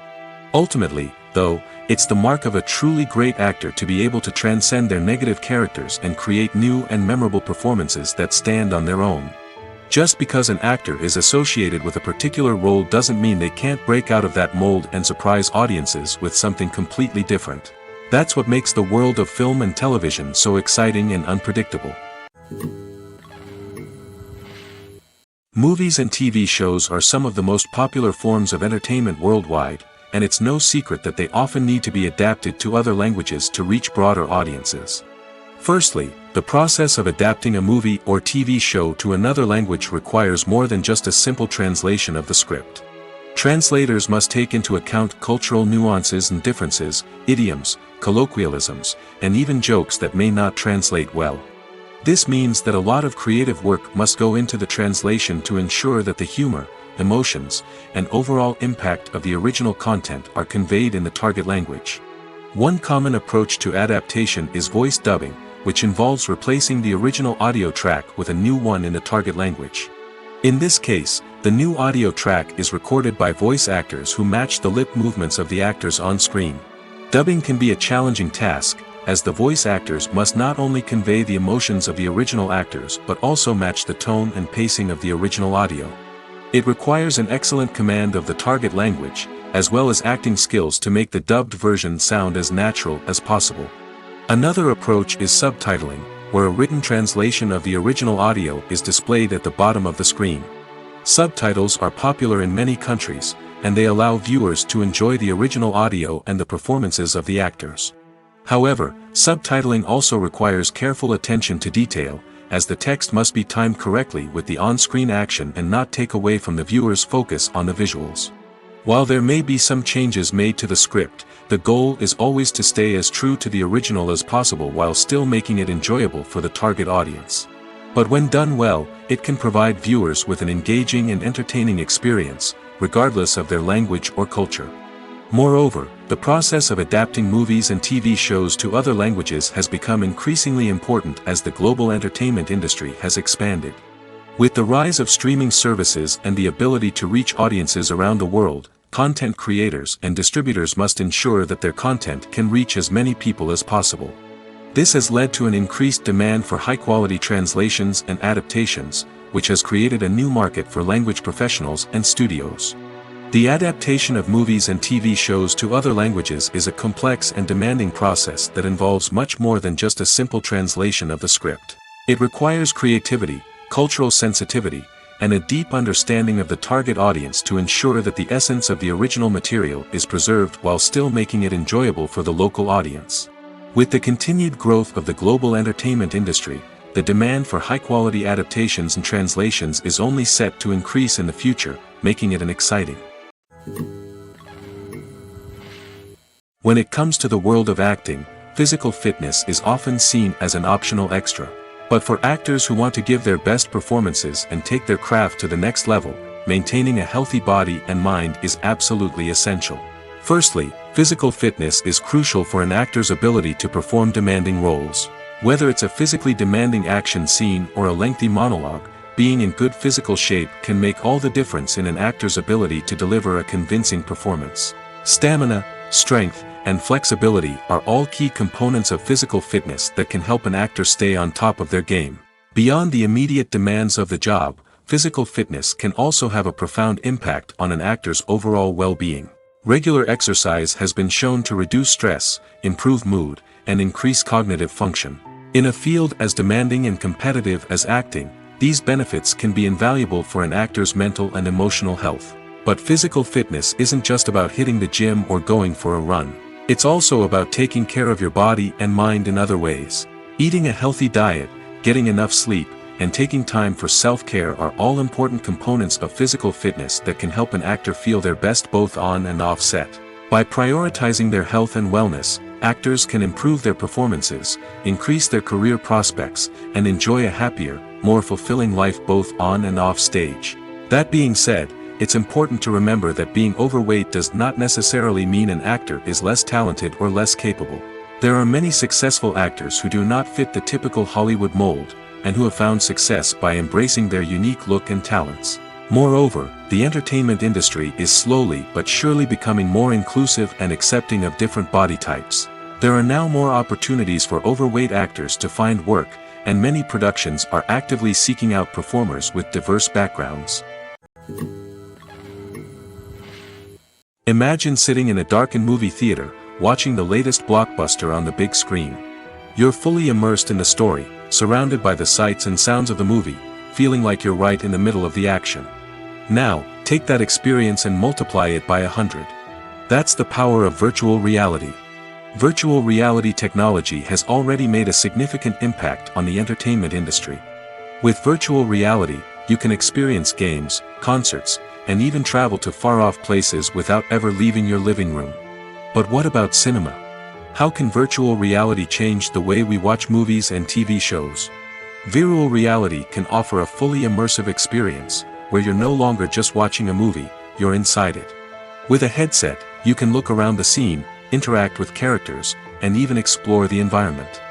Ultimately, though, it's the mark of a truly great actor to be able to transcend their negative characters and create new and memorable performances that stand on their own. Just because an actor is associated with a particular role doesn't mean they can't break out of that mold and surprise audiences with something completely different. That's what makes the world of film and television so exciting and unpredictable. Movies and TV shows are some of the most popular forms of entertainment worldwide, and it's no secret that they often need to be adapted to other languages to reach broader audiences. Firstly, the process of adapting a movie or TV show to another language requires more than just a simple translation of the script. Translators must take into account cultural nuances and differences, idioms, colloquialisms, and even jokes that may not translate well. This means that a lot of creative work must go into the translation to ensure that the humor, emotions, and overall impact of the original content are conveyed in the target language. One common approach to adaptation is voice dubbing, which involves replacing the original audio track with a new one in the target language. In this case, the new audio track is recorded by voice actors who match the lip movements of the actors on screen. Dubbing can be a challenging task, as the voice actors must not only convey the emotions of the original actors but also match the tone and pacing of the original audio. It requires an excellent command of the target language, as well as acting skills to make the dubbed version sound as natural as possible. Another approach is subtitling, where a written translation of the original audio is displayed at the bottom of the screen. Subtitles are popular in many countries, and they allow viewers to enjoy the original audio and the performances of the actors. However, subtitling also requires careful attention to detail, as the text must be timed correctly with the on-screen action and not take away from the viewer's focus on the visuals. While there may be some changes made to the script, the goal is always to stay as true to the original as possible while still making it enjoyable for the target audience. But when done well, it can provide viewers with an engaging and entertaining experience, regardless of their language or culture. Moreover, the process of adapting movies and TV shows to other languages has become increasingly important as the global entertainment industry has expanded. With the rise of streaming services and the ability to reach audiences around the world, content creators and distributors must ensure that their content can reach as many people as possible. This has led to an increased demand for high-quality translations and adaptations, which has created a new market for language professionals and studios. The adaptation of movies and TV shows to other languages is a complex and demanding process that involves much more than just a simple translation of the script. It requires creativity, cultural sensitivity, and a deep understanding of the target audience to ensure that the essence of the original material is preserved while still making it enjoyable for the local audience. With the continued growth of the global entertainment industry, the demand for high-quality adaptations and translations is only set to increase in the future, making it exciting. When it comes to the world of acting, physical fitness is often seen as an optional extra. But for actors who want to give their best performances and take their craft to the next level, maintaining a healthy body and mind is absolutely essential. Firstly, physical fitness is crucial for an actor's ability to perform demanding roles. Whether it's a physically demanding action scene or a lengthy monologue, being in good physical shape can make all the difference in an actor's ability to deliver a convincing performance. Stamina, strength, and flexibility are all key components of physical fitness that can help an actor stay on top of their game. Beyond the immediate demands of the job, physical fitness can also have a profound impact on an actor's overall well-being. Regular exercise has been shown to reduce stress, improve mood, and increase cognitive function. In a field as demanding and competitive as acting, these benefits can be invaluable for an actor's mental and emotional health. But physical fitness isn't just about hitting the gym or going for a run. It's also about taking care of your body and mind in other ways. Eating a healthy diet, getting enough sleep, and taking time for self-care are all important components of physical fitness that can help an actor feel their best both on and off set. By prioritizing their health and wellness, actors can improve their performances, increase their career prospects, and enjoy a happier, more fulfilling life both on and off stage. That being said, it's important to remember that being overweight does not necessarily mean an actor is less talented or less capable. There are many successful actors who do not fit the typical Hollywood mold, and who have found success by embracing their unique look and talents. Moreover, the entertainment industry is slowly but surely becoming more inclusive and accepting of different body types. There are now more opportunities for overweight actors to find work, and many productions are actively seeking out performers with diverse backgrounds. Imagine sitting in a darkened movie theater, watching the latest blockbuster on the big screen. You're fully immersed in the story, surrounded by the sights and sounds of the movie, feeling like you're right in the middle of the action. Now, take that experience and multiply it by 100. That's the power of virtual reality. Virtual reality technology has already made a significant impact on the entertainment industry. With virtual reality, you can experience games, concerts, and even travel to far-off places without ever leaving your living room. But what about cinema? How can virtual reality change the way we watch movies and TV shows? Virtual reality can offer a fully immersive experience, where you're no longer just watching a movie, you're inside it. With a headset, you can look around the scene, interact with characters, and even explore the environment.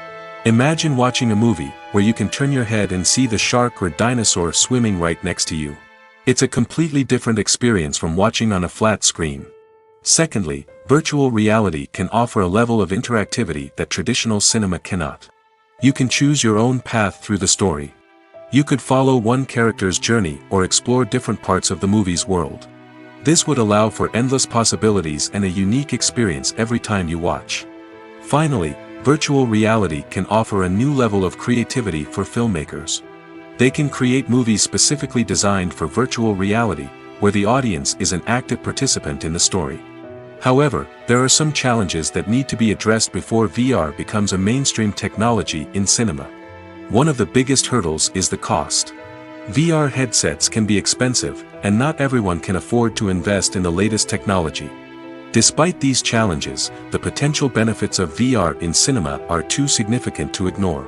Imagine watching a movie where you can turn your head and see the shark or dinosaur swimming right next to you. It's a completely different experience from watching on a flat screen. Secondly, virtual reality can offer a level of interactivity that traditional cinema cannot. You can choose your own path through the story. You could follow one character's journey or explore different parts of the movie's world. This would allow for endless possibilities and a unique experience every time you watch. Finally, virtual reality can offer a new level of creativity for filmmakers. They can create movies specifically designed for virtual reality, where the audience is an active participant in the story. However, there are some challenges that need to be addressed before VR becomes a mainstream technology in cinema. One of the biggest hurdles is the cost. VR headsets can be expensive, and not everyone can afford to invest in the latest technology. Despite these challenges, the potential benefits of VR in cinema are too significant to ignore.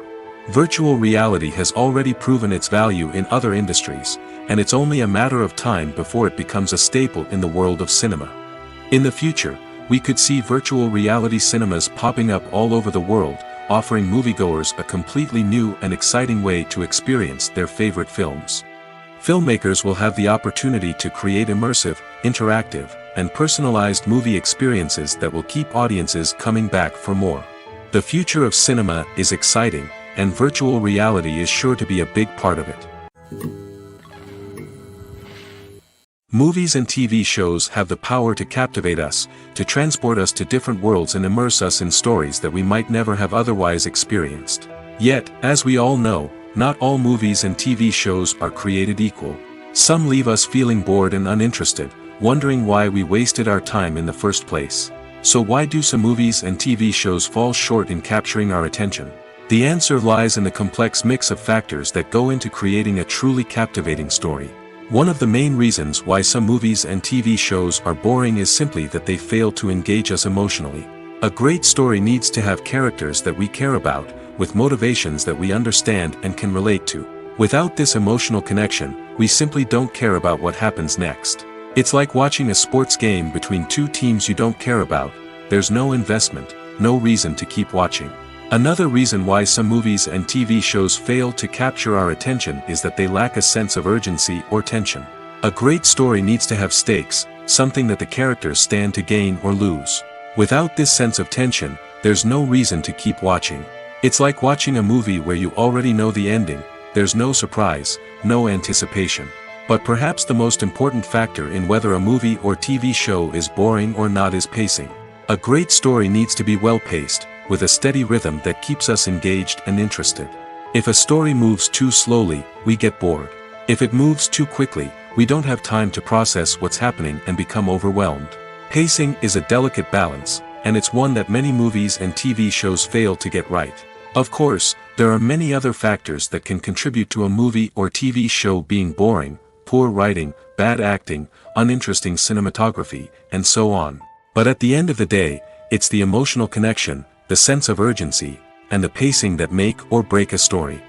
Virtual reality has already proven its value in other industries, and it's only a matter of time before it becomes a staple in the world of cinema. In the future, we could see virtual reality cinemas popping up all over the world, offering moviegoers a completely new and exciting way to experience their favorite films. Filmmakers will have the opportunity to create immersive, interactive, and personalized movie experiences that will keep audiences coming back for more. The future of cinema is exciting, and virtual reality is sure to be a big part of it. Movies and TV shows have the power to captivate us, to transport us to different worlds and immerse us in stories that we might never have otherwise experienced. Yet, as we all know, not all movies and TV shows are created equal. Some leave us feeling bored and uninterested, wondering why we wasted our time in the first place. So why do some movies and TV shows fall short in capturing our attention? The answer lies in the complex mix of factors that go into creating a truly captivating story. One of the main reasons why some movies and TV shows are boring is simply that they fail to engage us emotionally. A great story needs to have characters that we care about, with motivations that we understand and can relate to. Without this emotional connection, we simply don't care about what happens next. It's like watching a sports game between two teams you don't care about. There's no investment, no reason to keep watching. Another reason why some movies and TV shows fail to capture our attention is that they lack a sense of urgency or tension. A great story needs to have stakes, something that the characters stand to gain or lose. Without this sense of tension, there's no reason to keep watching. It's like watching a movie where you already know the ending, there's no surprise, no anticipation. But perhaps the most important factor in whether a movie or TV show is boring or not is pacing. A great story needs to be well-paced, with a steady rhythm that keeps us engaged and interested. If a story moves too slowly, we get bored. If it moves too quickly, we don't have time to process what's happening and become overwhelmed. Pacing is a delicate balance, and it's one that many movies and TV shows fail to get right. Of course, there are many other factors that can contribute to a movie or TV show being boring: poor writing, bad acting, uninteresting cinematography, and so on. But at the end of the day, it's the emotional connection, the sense of urgency, and the pacing that make or break a story.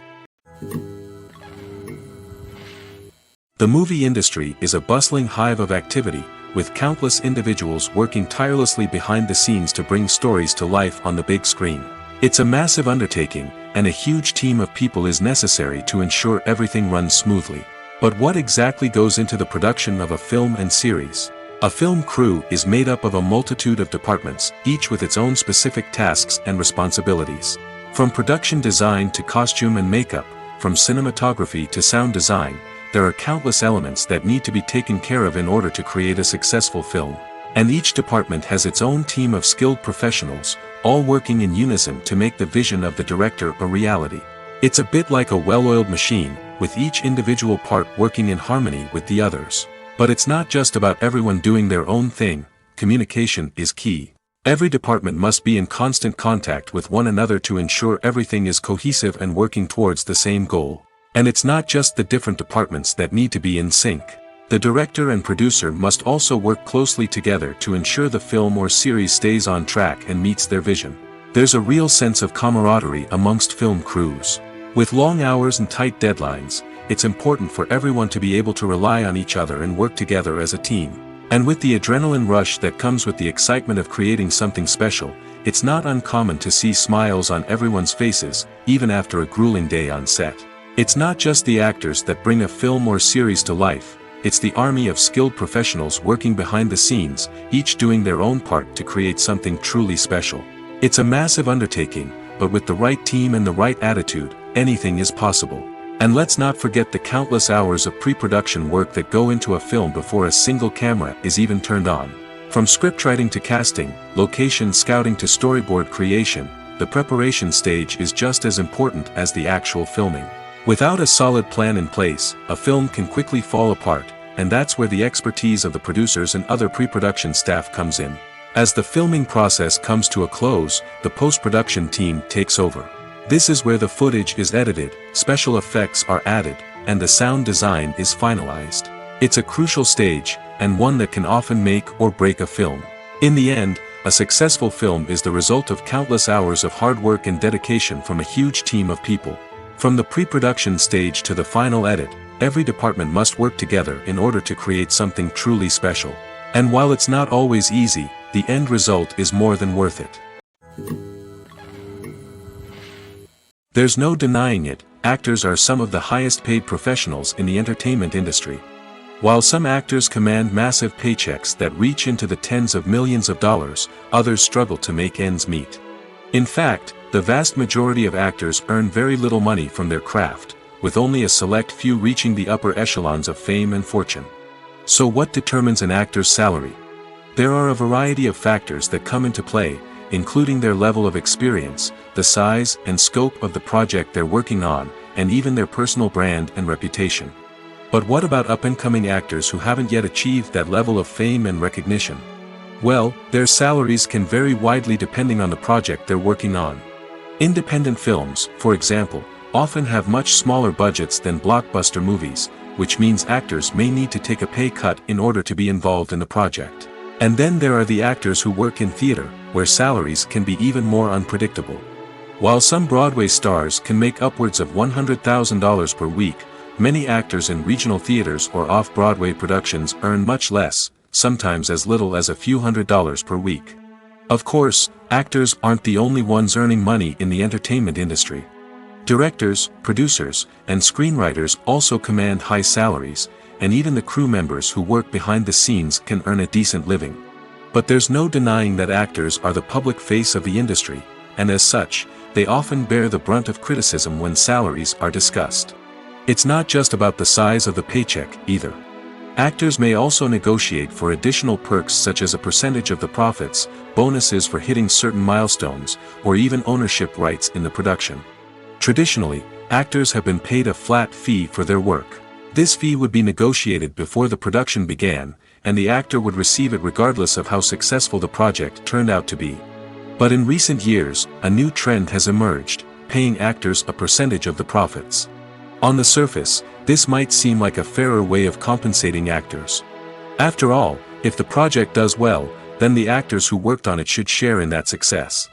The movie industry is a bustling hive of activity, with countless individuals working tirelessly behind the scenes to bring stories to life on the big screen. It's a massive undertaking, and a huge team of people is necessary to ensure everything runs smoothly. But what exactly goes into the production of a film and series? A film crew is made up of a multitude of departments, each with its own specific tasks and responsibilities. From production design to costume and makeup, from cinematography to sound design, there are countless elements that need to be taken care of in order to create a successful film. And each department has its own team of skilled professionals, all working in unison to make the vision of the director a reality. It's a bit like a well-oiled machine, with each individual part working in harmony with the others. But it's not just about everyone doing their own thing. Communication is key. Every department must be in constant contact with one another to ensure everything is cohesive and working towards the same goal. And it's not just the different departments that need to be in sync. The director and producer must also work closely together to ensure the film or series stays on track and meets their vision. There's a real sense of camaraderie amongst film crews. With long hours and tight deadlines, it's important for everyone to be able to rely on each other and work together as a team. And with the adrenaline rush that comes with the excitement of creating something special, it's not uncommon to see smiles on everyone's faces, even after a grueling day on set. It's not just the actors that bring a film or series to life, it's the army of skilled professionals working behind the scenes, each doing their own part to create something truly special. It's a massive undertaking, but with the right team and the right attitude, anything is possible. And let's not forget the countless hours of pre-production work that go into a film before a single camera is even turned on. From scriptwriting to casting, location scouting to storyboard creation, the preparation stage is just as important as the actual filming. Without a solid plan in place, a film can quickly fall apart, and that's where the expertise of the producers and other pre-production staff comes in. As the filming process comes to a close, the post-production team takes over. This is where the footage is edited, special effects are added, and the sound design is finalized. It's a crucial stage, and one that can often make or break a film. In the end, a successful film is the result of countless hours of hard work and dedication from a huge team of people. From the pre-production stage to the final edit, every department must work together in order to create something truly special. And while it's not always easy, the end result is more than worth it. There's no denying it, actors are some of the highest paid professionals in the entertainment industry. While some actors command massive paychecks that reach into the tens of millions of dollars, others struggle to make ends meet. In fact, the vast majority of actors earn very little money from their craft, with only a select few reaching the upper echelons of fame and fortune. So what determines an actor's salary? There are a variety of factors that come into play, including their level of experience, the size and scope of the project they're working on, and even their personal brand and reputation. But what about up-and-coming actors who haven't yet achieved that level of fame and recognition? Well, their salaries can vary widely depending on the project they're working on. Independent films, for example, often have much smaller budgets than blockbuster movies, which means actors may need to take a pay cut in order to be involved in the project. And then there are the actors who work in theater, where salaries can be even more unpredictable. While some Broadway stars can make upwards of $100,000 per week, many actors in regional theaters or off-Broadway productions earn much less, sometimes as little as a few $100s per week. Of course, actors aren't the only ones earning money in the entertainment industry. Directors, producers, and screenwriters also command high salaries, and even the crew members who work behind the scenes can earn a decent living. But there's no denying that actors are the public face of the industry, and as such, they often bear the brunt of criticism when salaries are discussed. It's not just about the size of the paycheck, either. Actors may also negotiate for additional perks such as a percentage of the profits, bonuses for hitting certain milestones, or even ownership rights in the production. Traditionally, actors have been paid a flat fee for their work. This fee would be negotiated before the production began, and the actor would receive it regardless of how successful the project turned out to be. But in recent years, a new trend has emerged, paying actors a percentage of the profits. On the surface, this might seem like a fairer way of compensating actors. After all, if the project does well, then the actors who worked on it should share in that success.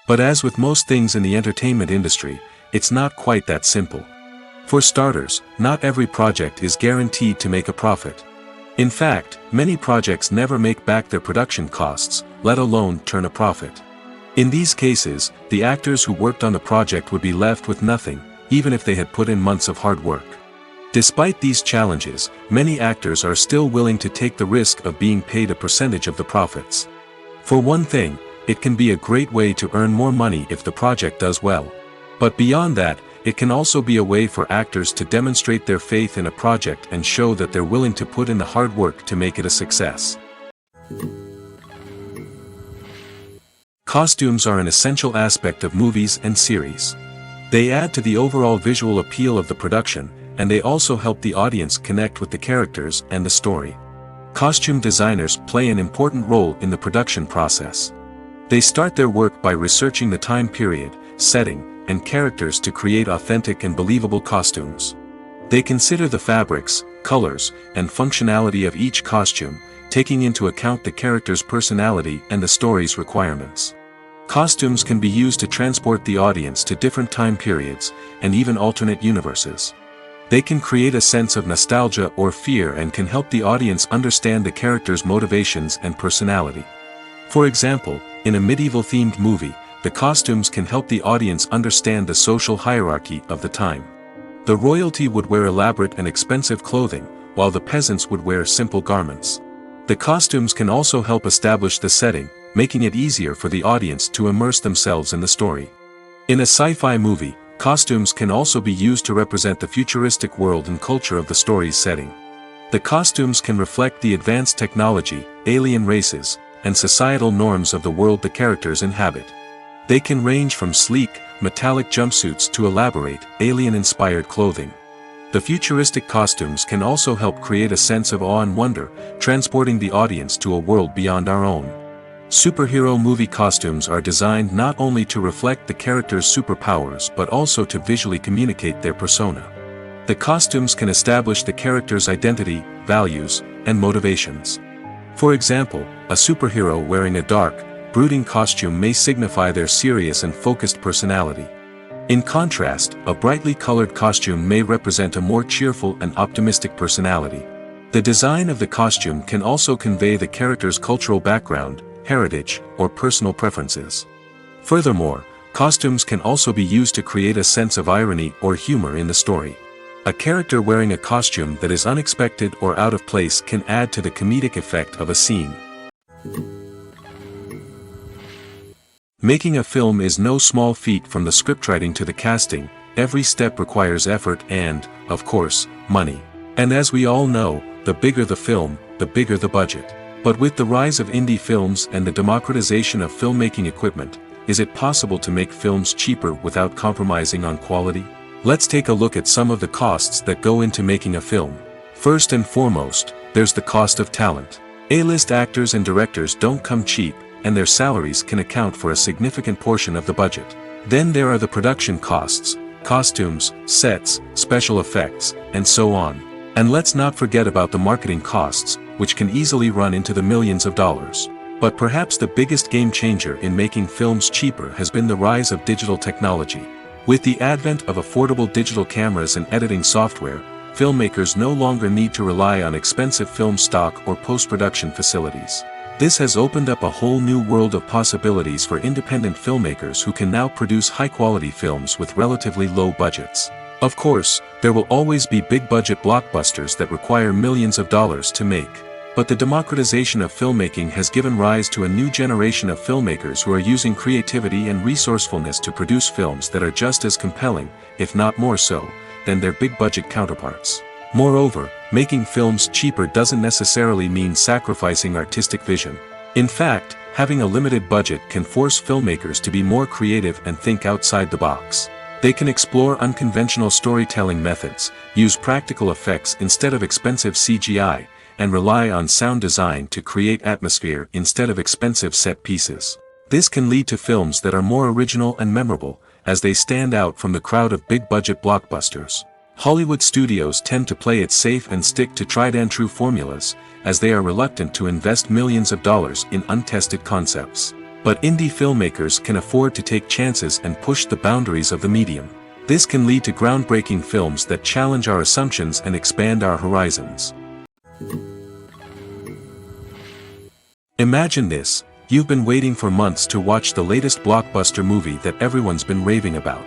But as with most things in the entertainment industry, it's not quite that simple. For starters, not every project is guaranteed to make a profit. In fact, many projects never make back their production costs, let alone turn a profit. In these cases, the actors who worked on the project would be left with nothing, even if they had put in months of hard work. Despite these challenges, many actors are still willing to take the risk of being paid a percentage of the profits. For one thing, it can be a great way to earn more money if the project does well. But beyond that, it can also be a way for actors to demonstrate their faith in a project and show that they're willing to put in the hard work to make it a success. Costumes are an essential aspect of movies and series. They add to the overall visual appeal of the production, and they also help the audience connect with the characters and the story. Costume designers play an important role in the production process. They start their work by researching the time period, setting, and characters to create authentic and believable costumes. They consider the fabrics, colors, and functionality of each costume, taking into account the character's personality and the story's requirements. Costumes can be used to transport the audience to different time periods, and even alternate universes. They can create a sense of nostalgia or fear and can help the audience understand the character's motivations and personality. For example, in a medieval-themed movie, the costumes can help the audience understand the social hierarchy of the time. The royalty would wear elaborate and expensive clothing, while the peasants would wear simple garments. The costumes can also help establish the setting, making it easier for the audience to immerse themselves in the story. In a sci-fi movie, costumes can also be used to represent the futuristic world and culture of the story's setting. The costumes can reflect the advanced technology, alien races, and societal norms of the world the characters inhabit. They can range from sleek, metallic jumpsuits to elaborate, alien-inspired clothing. The futuristic costumes can also help create a sense of awe and wonder, transporting the audience to a world beyond our own. Superhero movie costumes are designed not only to reflect the character's superpowers but also to visually communicate their persona. The costumes can establish the character's identity, values, and motivations. For example, a superhero wearing a dark, brooding costume may signify their serious and focused personality. In contrast, a brightly colored costume may represent a more cheerful and optimistic personality. The design of the costume can also convey the character's cultural background, heritage, or personal preferences. Furthermore, costumes can also be used to create a sense of irony or humor in the story. A character wearing a costume that is unexpected or out of place can add to the comedic effect of a scene. Making a film is no small feat. From the scriptwriting to the casting, every step requires effort and, of course, money. And as we all know, the bigger the film, the bigger the budget. But with the rise of indie films and the democratization of filmmaking equipment, is it possible to make films cheaper without compromising on quality? Let's take a look at some of the costs that go into making a film. First and foremost, there's the cost of talent. A-list actors and directors don't come cheap, and their salaries can account for a significant portion of the budget. Then there are the production costs, costumes, sets, special effects, and so on. And let's not forget about the marketing costs, which can easily run into the millions of dollars. But perhaps the biggest game changer in making films cheaper has been the rise of digital technology. With the advent of affordable digital cameras and editing software, filmmakers no longer need to rely on expensive film stock or post-production facilities. This has opened up a whole new world of possibilities for independent filmmakers who can now produce high-quality films with relatively low budgets. Of course, there will always be big-budget blockbusters that require millions of dollars to make. But the democratization of filmmaking has given rise to a new generation of filmmakers who are using creativity and resourcefulness to produce films that are just as compelling, if not more so, than their big-budget counterparts. Moreover, making films cheaper doesn't necessarily mean sacrificing artistic vision. In fact, having a limited budget can force filmmakers to be more creative and think outside the box. They can explore unconventional storytelling methods, use practical effects instead of expensive CGI, and rely on sound design to create atmosphere instead of expensive set pieces. This can lead to films that are more original and memorable, as they stand out from the crowd of big-budget blockbusters. Hollywood studios tend to play it safe and stick to tried-and-true formulas, as they are reluctant to invest millions of dollars in untested concepts. But indie filmmakers can afford to take chances and push the boundaries of the medium. This can lead to groundbreaking films that challenge our assumptions and expand our horizons. Imagine this: you've been waiting for months to watch the latest blockbuster movie that everyone's been raving about.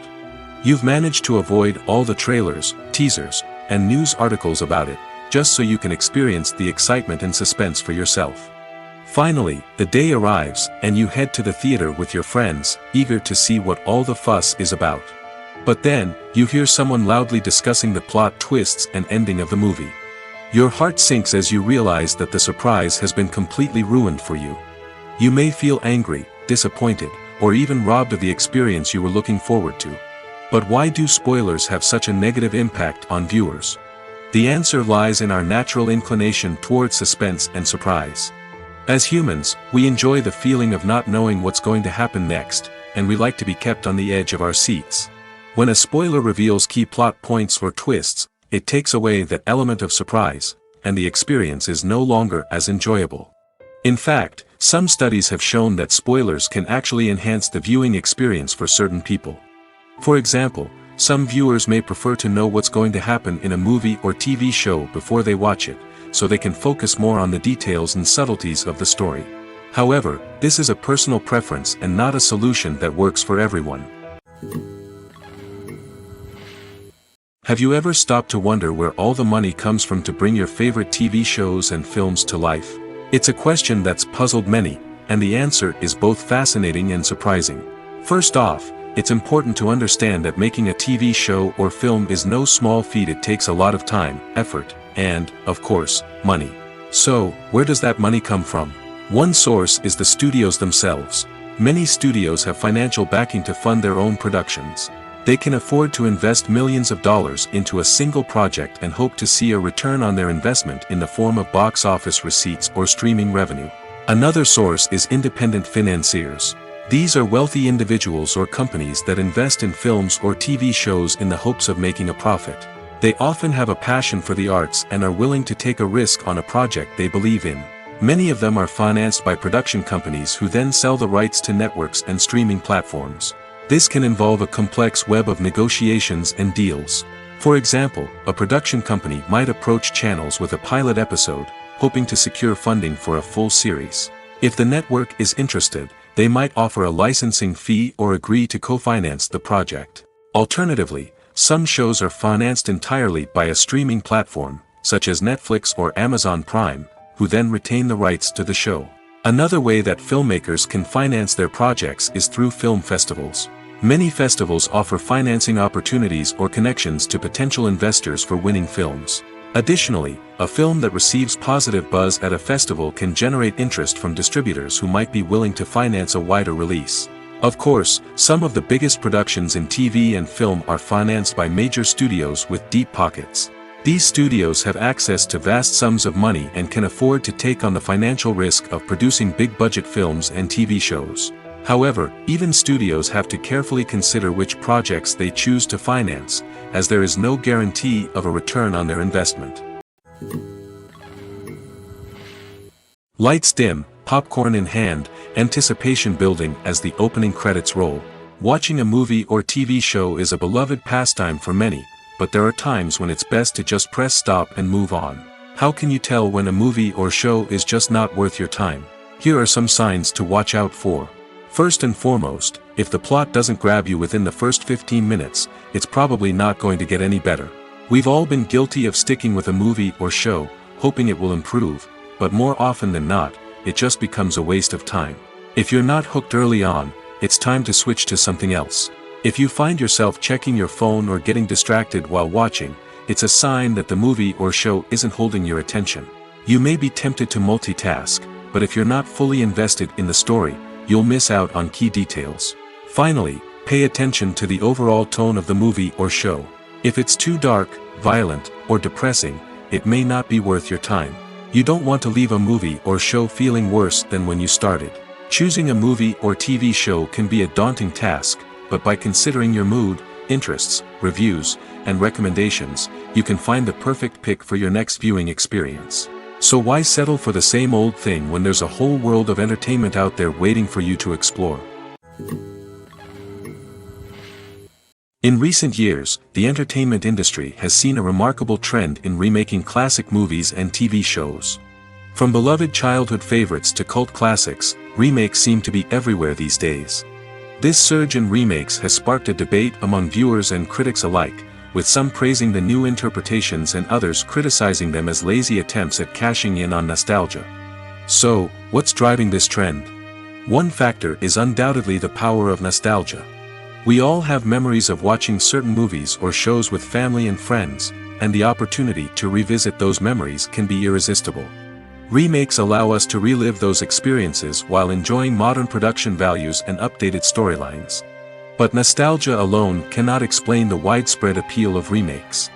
You've managed to avoid all the trailers, teasers, and news articles about it, just so you can experience the excitement and suspense for yourself. Finally, the day arrives, and you head to the theater with your friends, eager to see what all the fuss is about. But then, you hear someone loudly discussing the plot twists and ending of the movie. Your heart sinks as you realize that the surprise has been completely ruined for you. You may feel angry, disappointed, or even robbed of the experience you were looking forward to. But why do spoilers have such a negative impact on viewers? The answer lies in our natural inclination towards suspense and surprise. As humans, we enjoy the feeling of not knowing what's going to happen next, and we like to be kept on the edge of our seats. When a spoiler reveals key plot points or twists, it takes away that element of surprise, and the experience is no longer as enjoyable. In fact, some studies have shown that spoilers can actually enhance the viewing experience for certain people. For example, some viewers may prefer to know what's going to happen in a movie or TV show before they watch it, so they can focus more on the details and subtleties of the story. However, this is a personal preference and not a solution that works for everyone. Have you ever stopped to wonder where all the money comes from to bring your favorite TV shows and films to life? It's a question that's puzzled many, and the answer is both fascinating and surprising. First off, it's important to understand that making a TV show or film is no small feat. It takes a lot of time, effort, and, of course, money. So, where does that money come from? One source is the studios themselves. Many studios have financial backing to fund their own productions. They can afford to invest millions of dollars into a single project and hope to see a return on their investment in the form of box office receipts or streaming revenue. Another source is independent financiers. These are wealthy individuals or companies that invest in films or TV shows in the hopes of making a profit. They often have a passion for the arts and are willing to take a risk on a project they believe in. Many of them are financed by production companies who then sell the rights to networks and streaming platforms. This can involve a complex web of negotiations and deals. For example, a production company might approach channels with a pilot episode, hoping to secure funding for a full series. If the network is interested, they might offer a licensing fee or agree to co-finance the project. Alternatively, some shows are financed entirely by a streaming platform, such as Netflix or Amazon Prime, who then retain the rights to the show. Another way that filmmakers can finance their projects is through film festivals. Many festivals offer financing opportunities or connections to potential investors for winning films. Additionally, a film that receives positive buzz at a festival can generate interest from distributors who might be willing to finance a wider release. Of course, some of the biggest productions in TV and film are financed by major studios with deep pockets. These studios have access to vast sums of money and can afford to take on the financial risk of producing big-budget films and TV shows. However, even studios have to carefully consider which projects they choose to finance, as there is no guarantee of a return on their investment. Lights dim, popcorn in hand, anticipation building as the opening credits roll. Watching a movie or TV show is a beloved pastime for many, but there are times when it's best to just press stop and move on. How can you tell when a movie or show is just not worth your time? Here are some signs to watch out for. First and foremost, if the plot doesn't grab you within the first 15 minutes, it's probably not going to get any better. We've all been guilty of sticking with a movie or show, hoping it will improve, but more often than not, it just becomes a waste of time. If you're not hooked early on, it's time to switch to something else. If you find yourself checking your phone or getting distracted while watching, it's a sign that the movie or show isn't holding your attention. You may be tempted to multitask, but if you're not fully invested in the story, you'll miss out on key details. Finally, pay attention to the overall tone of the movie or show. If it's too dark, violent, or depressing, it may not be worth your time. You don't want to leave a movie or show feeling worse than when you started. Choosing a movie or TV show can be a daunting task, but by considering your mood, interests, reviews, and recommendations, you can find the perfect pick for your next viewing experience. So why settle for the same old thing when there's a whole world of entertainment out there waiting for you to explore? In recent years, the entertainment industry has seen a remarkable trend in remaking classic movies and TV shows. From beloved childhood favorites to cult classics, remakes seem to be everywhere these days. This surge in remakes has sparked a debate among viewers and critics alike, with some praising the new interpretations and others criticizing them as lazy attempts at cashing in on nostalgia. So, what's driving this trend? One factor is undoubtedly the power of nostalgia. We all have memories of watching certain movies or shows with family and friends, and the opportunity to revisit those memories can be irresistible. Remakes allow us to relive those experiences while enjoying modern production values and updated storylines. But nostalgia alone cannot explain the widespread appeal of remakes.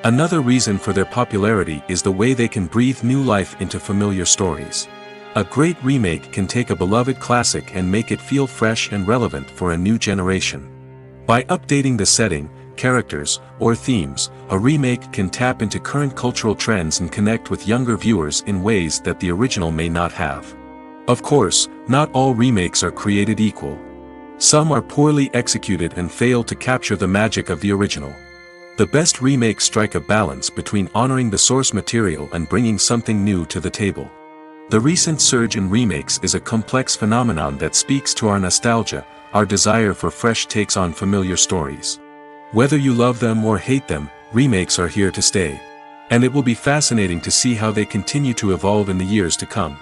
Another reason for their popularity is the way they can breathe new life into familiar stories. A great remake can take a beloved classic and make it feel fresh and relevant for a new generation. By updating the setting, characters, or themes, a remake can tap into current cultural trends and connect with younger viewers in ways that the original may not have. Of course, not all remakes are created equal. Some are poorly executed and fail to capture the magic of the original. The best remakes strike a balance between honoring the source material and bringing something new to the table. The recent surge in remakes is a complex phenomenon that speaks to our nostalgia, our desire for fresh takes on familiar stories. Whether you love them or hate them, remakes are here to stay. And it will be fascinating to see how they continue to evolve in the years to come.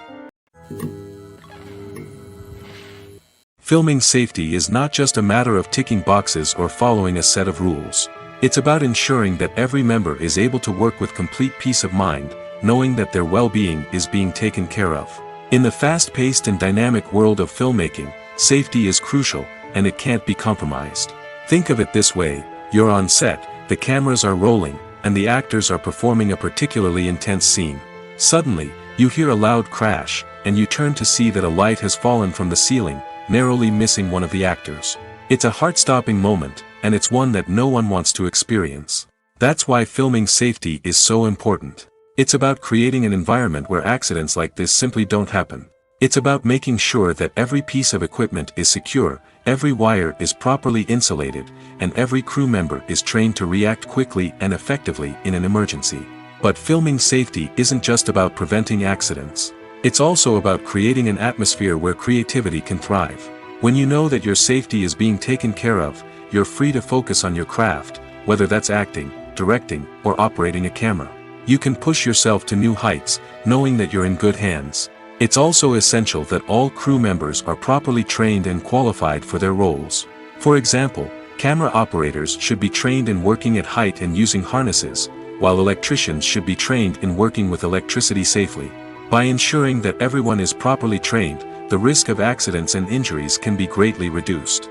Filming safety is not just a matter of ticking boxes or following a set of rules. It's about ensuring that every member is able to work with complete peace of mind, knowing that their well-being is being taken care of. In the fast-paced and dynamic world of filmmaking, safety is crucial, and it can't be compromised. Think of it this way: you're on set, the cameras are rolling, and the actors are performing a particularly intense scene. Suddenly, you hear a loud crash, and you turn to see that a light has fallen from the ceiling, narrowly missing one of the actors. It's a heart-stopping moment, and it's one that no one wants to experience. That's why filming safety is so important. It's about creating an environment where accidents like this simply don't happen. It's about making sure that every piece of equipment is secure, every wire is properly insulated, and every crew member is trained to react quickly and effectively in an emergency. But filming safety isn't just about preventing accidents. It's also about creating an atmosphere where creativity can thrive. When you know that your safety is being taken care of, you're free to focus on your craft, whether that's acting, directing, or operating a camera. You can push yourself to new heights, knowing that you're in good hands. It's also essential that all crew members are properly trained and qualified for their roles. For example, camera operators should be trained in working at height and using harnesses, while electricians should be trained in working with electricity safely. By ensuring that everyone is properly trained, the risk of accidents and injuries can be greatly reduced.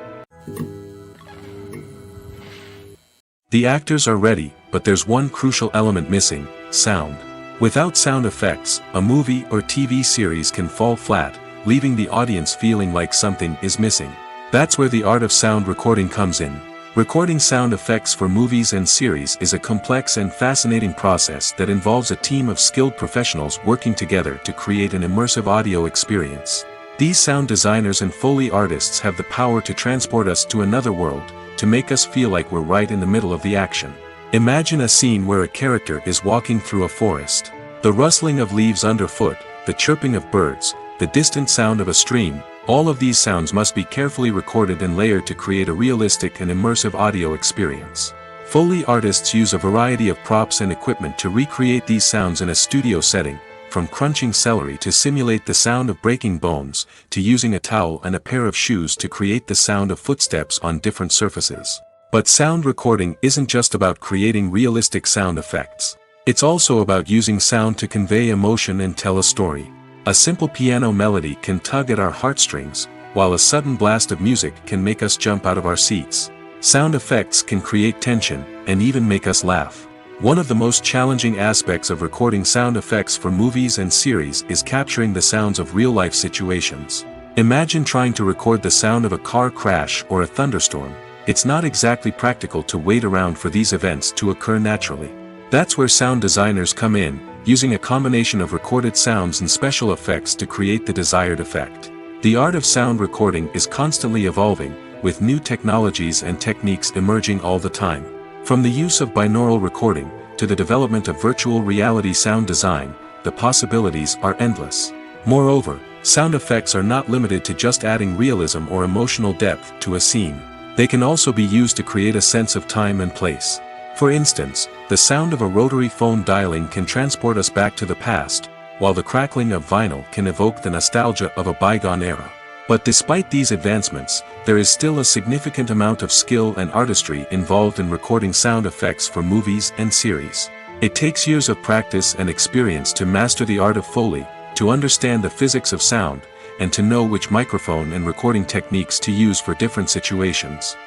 The actors are ready, but there's one crucial element missing: sound. Without sound effects, a movie or TV series can fall flat, leaving the audience feeling like something is missing. That's where the art of sound recording comes in. Recording sound effects for movies and series is a complex and fascinating process that involves a team of skilled professionals working together to create an immersive audio experience. These sound designers and Foley artists have the power to transport us to another world, to make us feel like we're right in the middle of the action. Imagine a scene where a character is walking through a forest. The rustling of leaves underfoot, the chirping of birds, the distant sound of a stream, all of these sounds must be carefully recorded and layered to create a realistic and immersive audio experience. Foley artists use a variety of props and equipment to recreate these sounds in a studio setting, from crunching celery to simulate the sound of breaking bones, to using a towel and a pair of shoes to create the sound of footsteps on different surfaces. But sound recording isn't just about creating realistic sound effects. It's also about using sound to convey emotion and tell a story. A simple piano melody can tug at our heartstrings, while a sudden blast of music can make us jump out of our seats. Sound effects can create tension, and even make us laugh. One of the most challenging aspects of recording sound effects for movies and series is capturing the sounds of real-life situations. Imagine trying to record the sound of a car crash or a thunderstorm. It's not exactly practical to wait around for these events to occur naturally. That's where sound designers come in, using a combination of recorded sounds and special effects to create the desired effect. The art of sound recording is constantly evolving, with new technologies and techniques emerging all the time. From the use of binaural recording, to the development of virtual reality sound design, the possibilities are endless. Moreover, sound effects are not limited to just adding realism or emotional depth to a scene. They can also be used to create a sense of time and place. For instance, the sound of a rotary phone dialing can transport us back to the past, while the crackling of vinyl can evoke the nostalgia of a bygone era. But despite these advancements, there is still a significant amount of skill and artistry involved in recording sound effects for movies and series. It takes years of practice and experience to master the art of Foley, to understand the physics of sound, and to know which microphone and recording techniques to use for different situations.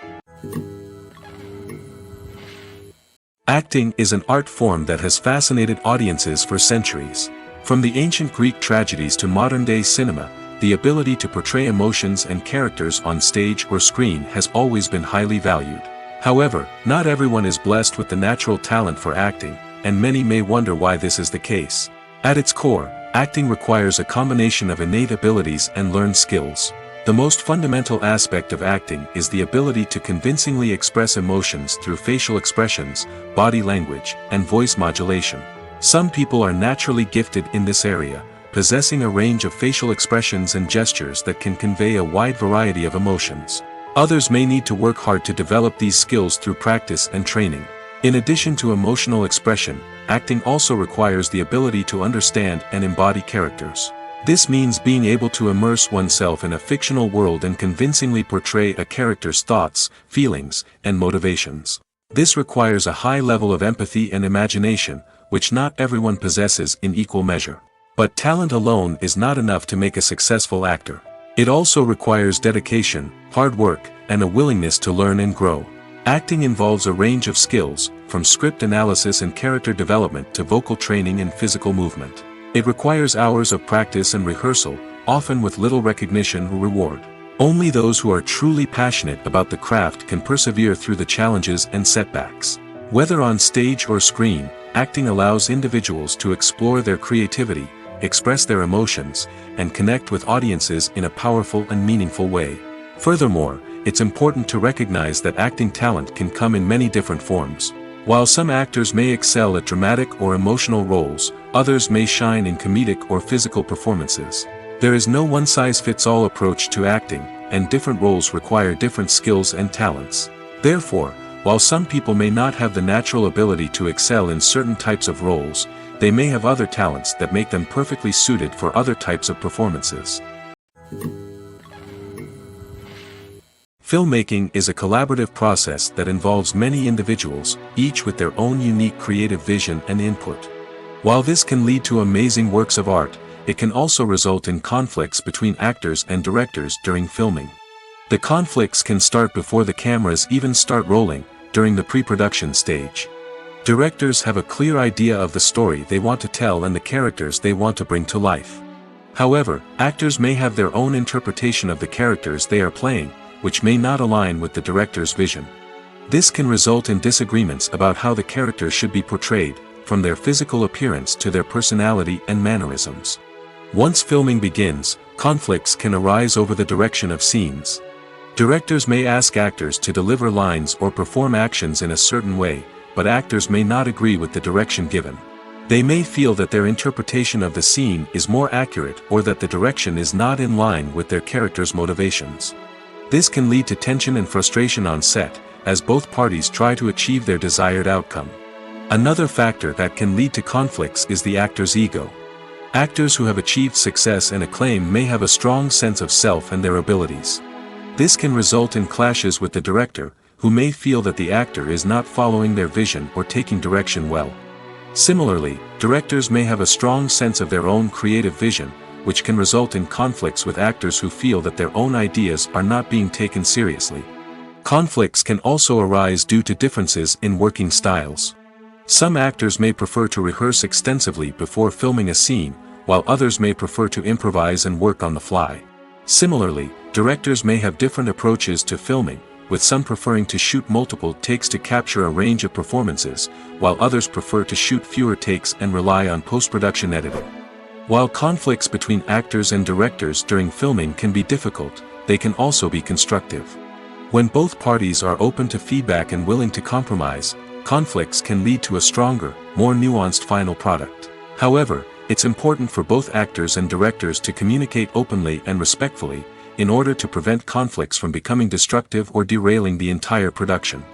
Acting is an art form that has fascinated audiences for centuries. From the ancient Greek tragedies to modern-day cinema, the ability to portray emotions and characters on stage or screen has always been highly valued. However, not everyone is blessed with the natural talent for acting, and many may wonder why this is the case. At its core, acting requires a combination of innate abilities and learned skills. The most fundamental aspect of acting is the ability to convincingly express emotions through facial expressions, body language, and voice modulation. Some people are naturally gifted in this area, possessing a range of facial expressions and gestures that can convey a wide variety of emotions. Others may need to work hard to develop these skills through practice and training. In addition to emotional expression, acting also requires the ability to understand and embody characters. This means being able to immerse oneself in a fictional world and convincingly portray a character's thoughts, feelings, and motivations. This requires a high level of empathy and imagination, which not everyone possesses in equal measure. But talent alone is not enough to make a successful actor. It also requires dedication, hard work, and a willingness to learn and grow. Acting involves a range of skills, from script analysis and character development to vocal training and physical movement. It requires hours of practice and rehearsal, often with little recognition or reward. Only those who are truly passionate about the craft can persevere through the challenges and setbacks. Whether on stage or screen, acting allows individuals to explore their creativity, express their emotions, and connect with audiences in a powerful and meaningful way. Furthermore, it's important to recognize that acting talent can come in many different forms. While some actors may excel at dramatic or emotional roles, others may shine in comedic or physical performances. There is no one-size-fits-all approach to acting, and different roles require different skills and talents. Therefore, while some people may not have the natural ability to excel in certain types of roles, they may have other talents that make them perfectly suited for other types of performances. Filmmaking is a collaborative process that involves many individuals, each with their own unique creative vision and input. While this can lead to amazing works of art, it can also result in conflicts between actors and directors during filming. The conflicts can start before the cameras even start rolling, during the pre-production stage. Directors have a clear idea of the story they want to tell and the characters they want to bring to life. However, actors may have their own interpretation of the characters they are playing, which may not align with the director's vision. This can result in disagreements about how the characters should be portrayed, from their physical appearance to their personality and mannerisms. Once filming begins, conflicts can arise over the direction of scenes. Directors may ask actors to deliver lines or perform actions in a certain way, but actors may not agree with the direction given. They may feel that their interpretation of the scene is more accurate or that the direction is not in line with their character's motivations. This can lead to tension and frustration on set, as both parties try to achieve their desired outcome. Another factor that can lead to conflicts is the actor's ego. Actors who have achieved success and acclaim may have a strong sense of self and their abilities. This can result in clashes with the director, who may feel that the actor is not following their vision or taking direction well. Similarly, directors may have a strong sense of their own creative vision, which can result in conflicts with actors who feel that their own ideas are not being taken seriously. Conflicts can also arise due to differences in working styles. Some actors may prefer to rehearse extensively before filming a scene, while others may prefer to improvise and work on the fly. Similarly, directors may have different approaches to filming, with some preferring to shoot multiple takes to capture a range of performances, while others prefer to shoot fewer takes and rely on post-production editing. While conflicts between actors and directors during filming can be difficult, they can also be constructive. When both parties are open to feedback and willing to compromise, conflicts can lead to a stronger, more nuanced final product. However, it's important for both actors and directors to communicate openly and respectfully, in order to prevent conflicts from becoming destructive or derailing the entire production.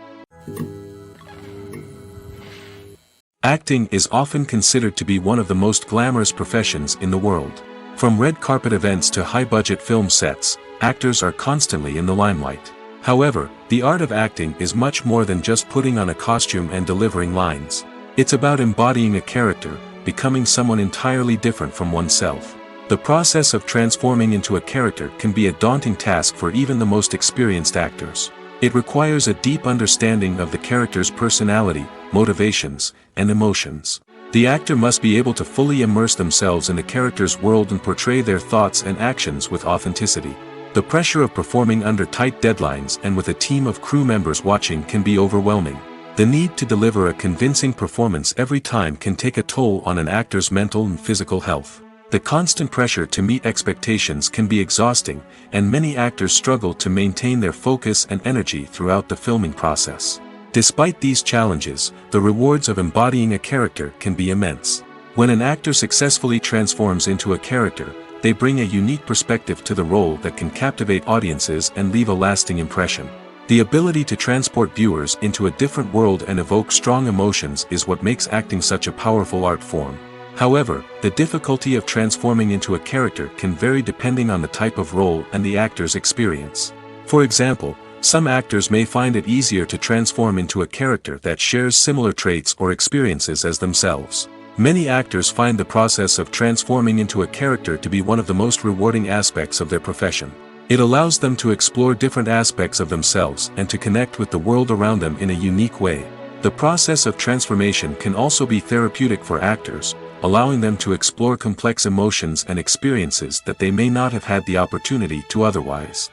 Acting is often considered to be one of the most glamorous professions in the world. From red carpet events to high-budget film sets, actors are constantly in the limelight. However, the art of acting is much more than just putting on a costume and delivering lines. It's about embodying a character, becoming someone entirely different from oneself. The process of transforming into a character can be a daunting task for even the most experienced actors. It requires a deep understanding of the character's personality, motivations, and emotions. The actor must be able to fully immerse themselves in the character's world and portray their thoughts and actions with authenticity. The pressure of performing under tight deadlines and with a team of crew members watching can be overwhelming. The need to deliver a convincing performance every time can take a toll on an actor's mental and physical health. The constant pressure to meet expectations can be exhausting, and many actors struggle to maintain their focus and energy throughout the filming process. Despite these challenges, the rewards of embodying a character can be immense. When an actor successfully transforms into a character, they bring a unique perspective to the role that can captivate audiences and leave a lasting impression. The ability to transport viewers into a different world and evoke strong emotions is what makes acting such a powerful art form. However, the difficulty of transforming into a character can vary depending on the type of role and the actor's experience. For example, some actors may find it easier to transform into a character that shares similar traits or experiences as themselves. Many actors find the process of transforming into a character to be one of the most rewarding aspects of their profession. It allows them to explore different aspects of themselves and to connect with the world around them in a unique way. The process of transformation can also be therapeutic for actors, allowing them to explore complex emotions and experiences that they may not have had the opportunity to otherwise.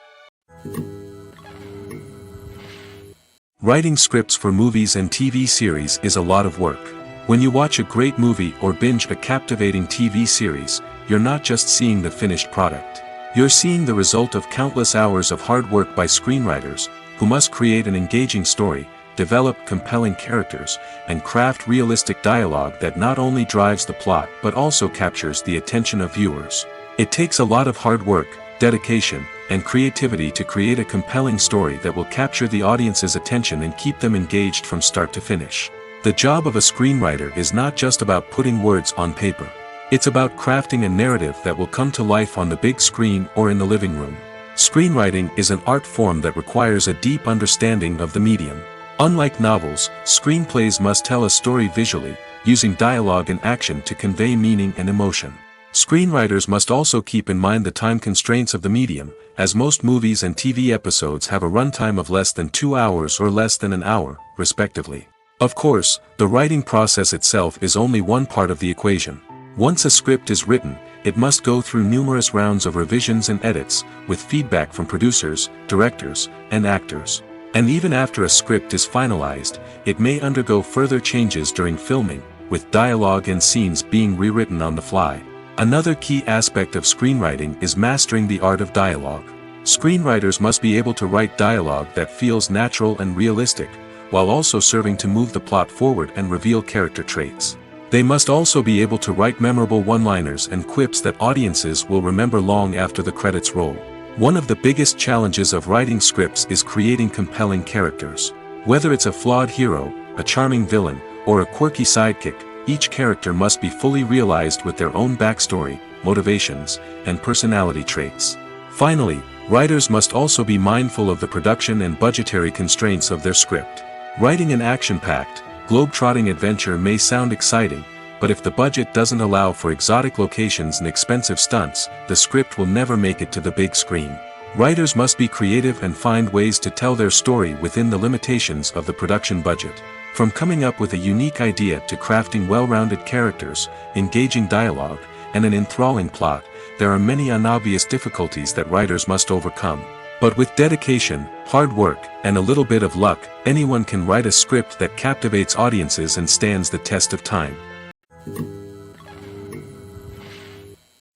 Writing scripts for movies and TV series is a lot of work. When you watch a great movie or binge a captivating TV series, you're not just seeing the finished product. You're seeing the result of countless hours of hard work by screenwriters, who must create an engaging story, develop compelling characters, and craft realistic dialogue that not only drives the plot but also captures the attention of viewers. It takes a lot of hard work, dedication, and creativity to create a compelling story that will capture the audience's attention and keep them engaged from start to finish. The job of a screenwriter is not just about putting words on paper. It's about crafting a narrative that will come to life on the big screen or in the living room. Screenwriting is an art form that requires a deep understanding of the medium. Unlike novels, screenplays must tell a story visually, using dialogue and action to convey meaning and emotion. Screenwriters must also keep in mind the time constraints of the medium, as most movies and TV episodes have a runtime of less than 2 hours or less than an hour, respectively. Of course, the writing process itself is only one part of the equation. Once a script is written, it must go through numerous rounds of revisions and edits, with feedback from producers, directors, and actors. And even after a script is finalized, it may undergo further changes during filming, with dialogue and scenes being rewritten on the fly. Another key aspect of screenwriting is mastering the art of dialogue. Screenwriters must be able to write dialogue that feels natural and realistic, while also serving to move the plot forward and reveal character traits. They must also be able to write memorable one-liners and quips that audiences will remember long after the credits roll. One of the biggest challenges of writing scripts is creating compelling characters. Whether it's a flawed hero, a charming villain, or a quirky sidekick, each character must be fully realized with their own backstory, motivations, and personality traits. Finally, writers must also be mindful of the production and budgetary constraints of their script. Writing an action-packed, globe-trotting adventure may sound exciting, but if the budget doesn't allow for exotic locations and expensive stunts, the script will never make it to the big screen. Writers must be creative and find ways to tell their story within the limitations of the production budget. From coming up with a unique idea to crafting well-rounded characters, engaging dialogue, and an enthralling plot, there are many unobvious difficulties that writers must overcome. But with dedication, hard work, and a little bit of luck, anyone can write a script that captivates audiences and stands the test of time.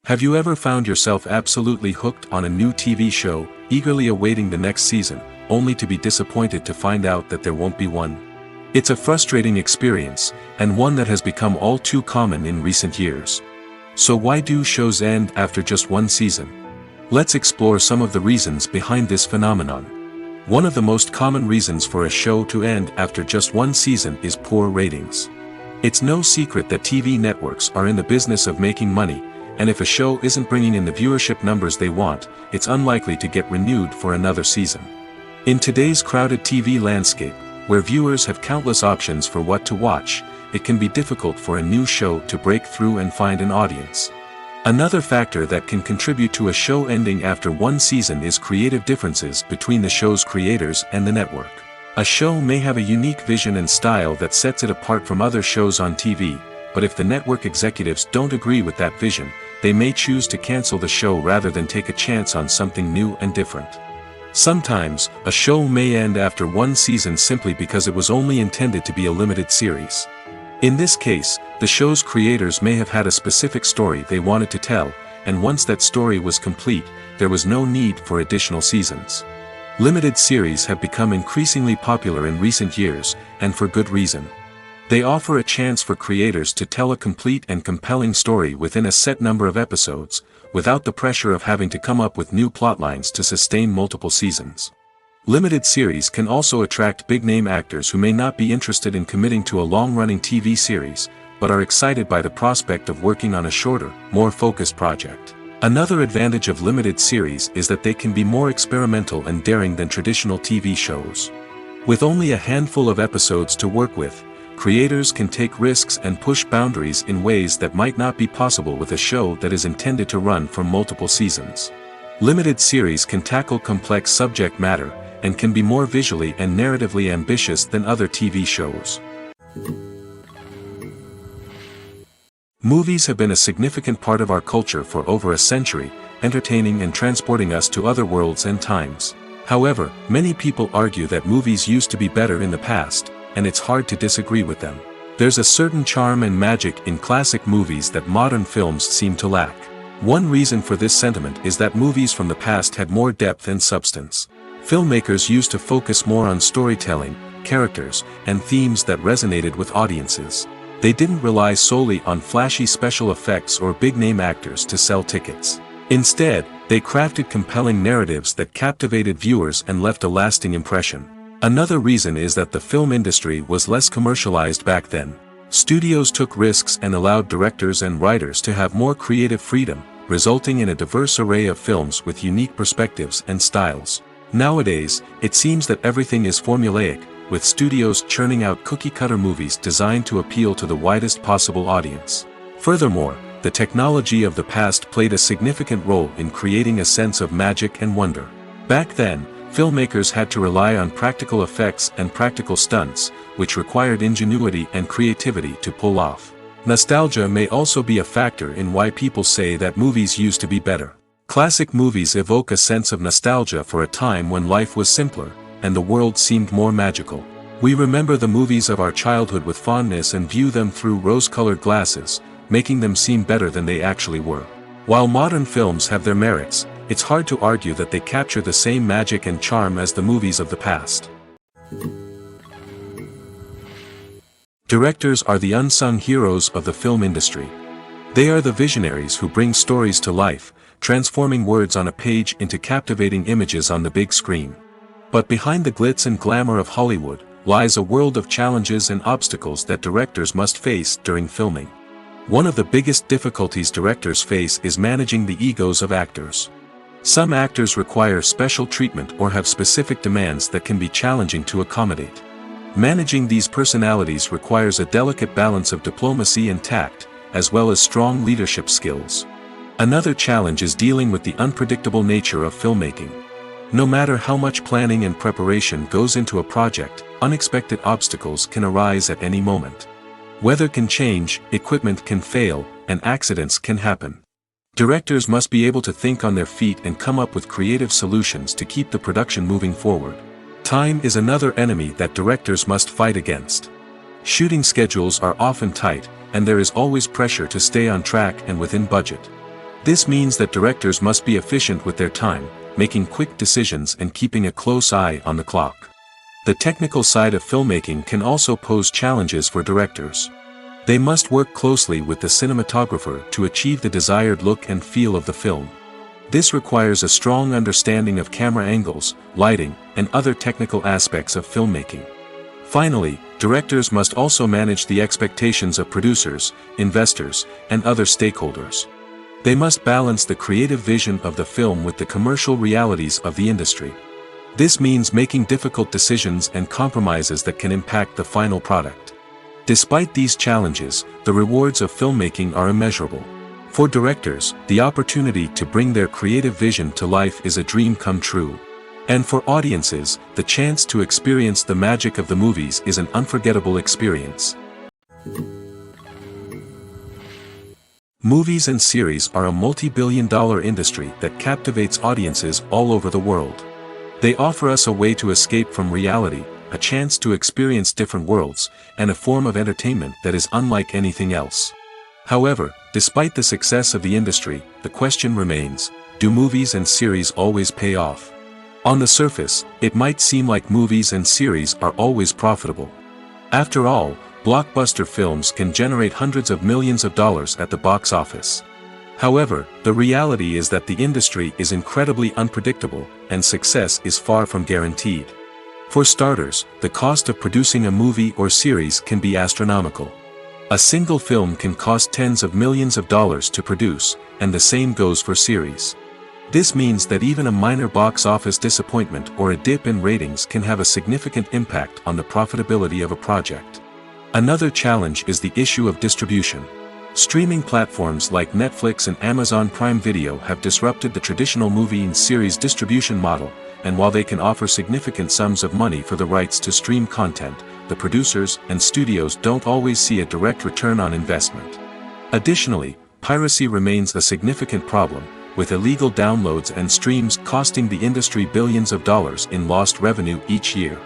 Have you ever found yourself absolutely hooked on a new TV show, eagerly awaiting the next season, only to be disappointed to find out that there won't be one. It's a frustrating experience, and one that has become all too common in recent years. So why do shows end after just one season? Let's explore some of the reasons behind this phenomenon. One of the most common reasons for a show to end after just one season is poor ratings. It's no secret that TV networks are in the business of making money, and if a show isn't bringing in the viewership numbers they want, it's unlikely to get renewed for another season. In today's crowded TV landscape, where viewers have countless options for what to watch, it can be difficult for a new show to break through and find an audience. Another factor that can contribute to a show ending after one season is creative differences between the show's creators and the network. A show may have a unique vision and style that sets it apart from other shows on TV, but if the network executives don't agree with that vision, they may choose to cancel the show rather than take a chance on something new and different. Sometimes, a show may end after one season simply because it was only intended to be a limited series. In this case, the show's creators may have had a specific story they wanted to tell, and once that story was complete, there was no need for additional seasons. Limited series have become increasingly popular in recent years, and for good reason. They offer a chance for creators to tell a complete and compelling story within a set number of episodes, without the pressure of having to come up with new plotlines to sustain multiple seasons. Limited series can also attract big-name actors who may not be interested in committing to a long-running TV series, but are excited by the prospect of working on a shorter, more focused project. Another advantage of limited series is that they can be more experimental and daring than traditional TV shows. With only a handful of episodes to work with, creators can take risks and push boundaries in ways that might not be possible with a show that is intended to run for multiple seasons. Limited series can tackle complex subject matter, and can be more visually and narratively ambitious than other TV shows. Movies have been a significant part of our culture for over a century, entertaining and transporting us to other worlds and times. However, many people argue that movies used to be better in the past, and it's hard to disagree with them. There's a certain charm and magic in classic movies that modern films seem to lack. One reason for this sentiment is that movies from the past had more depth and substance. Filmmakers used to focus more on storytelling, characters, and themes that resonated with audiences. They didn't rely solely on flashy special effects or big-name actors to sell tickets. Instead, they crafted compelling narratives that captivated viewers and left a lasting impression. Another reason is that the film industry was less commercialized back then. Studios took risks and allowed directors and writers to have more creative freedom, resulting in a diverse array of films with unique perspectives and styles. Nowadays, it seems that everything is formulaic, with studios churning out cookie-cutter movies designed to appeal to the widest possible audience. Furthermore, the technology of the past played a significant role in creating a sense of magic and wonder. Back then, filmmakers had to rely on practical effects and practical stunts, which required ingenuity and creativity to pull off. Nostalgia may also be a factor in why people say that movies used to be better. Classic movies evoke a sense of nostalgia for a time when life was simpler, and the world seemed more magical. We remember the movies of our childhood with fondness and view them through rose-colored glasses, making them seem better than they actually were. While modern films have their merits, it's hard to argue that they capture the same magic and charm as the movies of the past. Directors are the unsung heroes of the film industry. They are the visionaries who bring stories to life, transforming words on a page into captivating images on the big screen. But behind the glitz and glamour of Hollywood, lies a world of challenges and obstacles that directors must face during filming. One of the biggest difficulties directors face is managing the egos of actors. Some actors require special treatment or have specific demands that can be challenging to accommodate. Managing these personalities requires a delicate balance of diplomacy and tact, as well as strong leadership skills. Another challenge is dealing with the unpredictable nature of filmmaking. No matter how much planning and preparation goes into a project, unexpected obstacles can arise at any moment. Weather can change, equipment can fail, and accidents can happen. Directors must be able to think on their feet and come up with creative solutions to keep the production moving forward. Time is another enemy that directors must fight against. Shooting schedules are often tight, and there is always pressure to stay on track and within budget. This means that directors must be efficient with their time, making quick decisions and keeping a close eye on the clock. The technical side of filmmaking can also pose challenges for directors. They must work closely with the cinematographer to achieve the desired look and feel of the film. This requires a strong understanding of camera angles, lighting, and other technical aspects of filmmaking. Finally, directors must also manage the expectations of producers, investors, and other stakeholders. They must balance the creative vision of the film with the commercial realities of the industry. This means making difficult decisions and compromises that can impact the final product. Despite these challenges, the rewards of filmmaking are immeasurable. For directors, the opportunity to bring their creative vision to life is a dream come true. And for audiences, the chance to experience the magic of the movies is an unforgettable experience. Movies and series are a multi-billion-dollar industry that captivates audiences all over the world. They offer us a way to escape from reality, a chance to experience different worlds, and a form of entertainment that is unlike anything else. However, despite the success of the industry, the question remains, do movies and series always pay off? On the surface, it might seem like movies and series are always profitable. After all, blockbuster films can generate hundreds of millions of dollars at the box office. However, the reality is that the industry is incredibly unpredictable, and success is far from guaranteed. For starters, the cost of producing a movie or series can be astronomical. A single film can cost tens of millions of dollars to produce, and the same goes for series. This means that even a minor box office disappointment or a dip in ratings can have a significant impact on the profitability of a project. Another challenge is the issue of distribution. Streaming platforms like Netflix and Amazon Prime Video have disrupted the traditional movie and series distribution model, and while they can offer significant sums of money for the rights to stream content, the producers and studios don't always see a direct return on investment. Additionally, piracy remains a significant problem, with illegal downloads and streams costing the industry billions of dollars in lost revenue each year.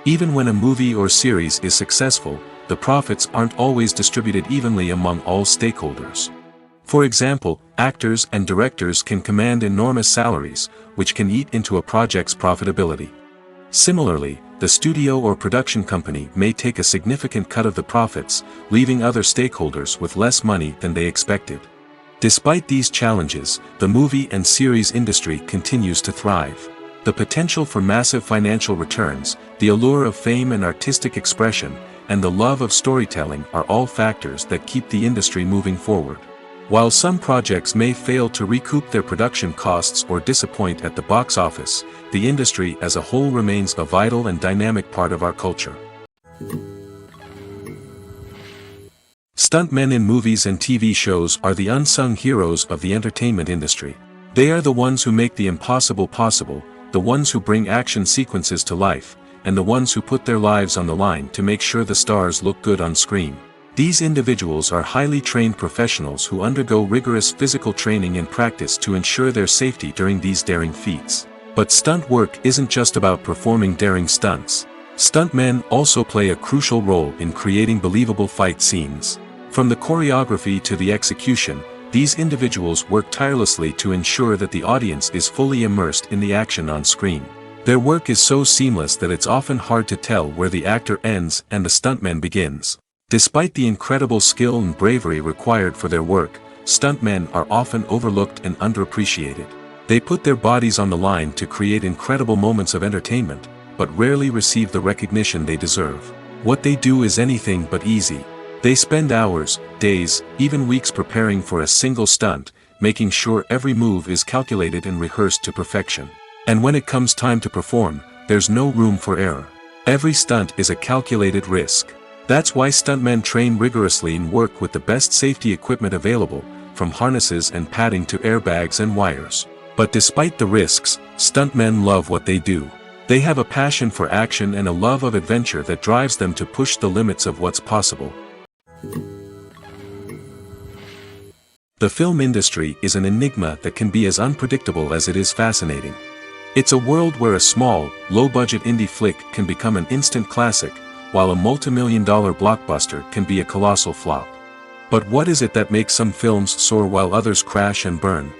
Even when a movie or series is successful, the profits aren't always distributed evenly among all stakeholders. For example, actors and directors can command enormous salaries, which can eat into a project's profitability. Similarly, the studio or production company may take a significant cut of the profits, leaving other stakeholders with less money than they expected. Despite these challenges, the movie and series industry continues to thrive. The potential for massive financial returns, the allure of fame and artistic expression, and the love of storytelling are all factors that keep the industry moving forward. While some projects may fail to recoup their production costs or disappoint at the box office, the industry as a whole remains a vital and dynamic part of our culture. Stuntmen in movies and TV shows are the unsung heroes of the entertainment industry. They are the ones who make the impossible possible, the ones who bring action sequences to life, and the ones who put their lives on the line to make sure the stars look good on screen. These individuals are highly trained professionals who undergo rigorous physical training and practice to ensure their safety during these daring feats. But stunt work isn't just about performing daring stunts. Stuntmen also play a crucial role in creating believable fight scenes. From the choreography to the execution, these individuals work tirelessly to ensure that the audience is fully immersed in the action on screen. Their work is so seamless that it's often hard to tell where the actor ends and the stuntman begins. Despite the incredible skill and bravery required for their work, stuntmen are often overlooked and underappreciated. They put their bodies on the line to create incredible moments of entertainment, but rarely receive the recognition they deserve. What they do is anything but easy. They spend hours, days, even weeks preparing for a single stunt, making sure every move is calculated and rehearsed to perfection. And when it comes time to perform, there's no room for error. Every stunt is a calculated risk. That's why stuntmen train rigorously and work with the best safety equipment available, from harnesses and padding to airbags and wires. But despite the risks, stuntmen love what they do. They have a passion for action and a love of adventure that drives them to push the limits of what's possible. The film industry is an enigma that can be as unpredictable as it is fascinating. It's a world where a small, low-budget indie flick can become an instant classic, while a multi-million-dollar blockbuster can be a colossal flop. But what is it that makes some films soar while others crash and burn?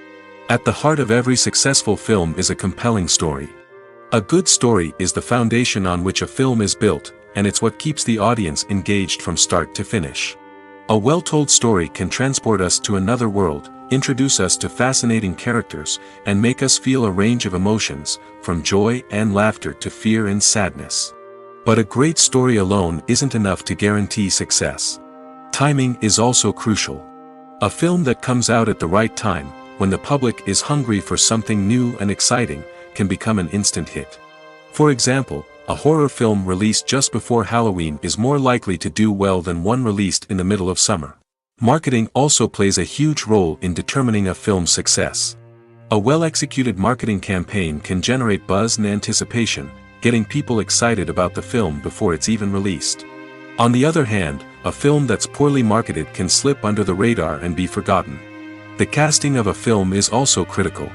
At the heart of every successful film is a compelling story. A good story is the foundation on which a film is built, and it's what keeps the audience engaged from start to finish. A well-told story can transport us to another world, introduce us to fascinating characters, and make us feel a range of emotions, from joy and laughter to fear and sadness. But a great story alone isn't enough to guarantee success. Timing is also crucial. A film that comes out at the right time, when the public is hungry for something new and exciting, can become an instant hit. For example, a horror film released just before Halloween is more likely to do well than one released in the middle of summer. Marketing also plays a huge role in determining a film's success. A well-executed marketing campaign can generate buzz and anticipation, getting people excited about the film before it's even released. On the other hand, a film that's poorly marketed can slip under the radar and be forgotten. The casting of a film is also critical.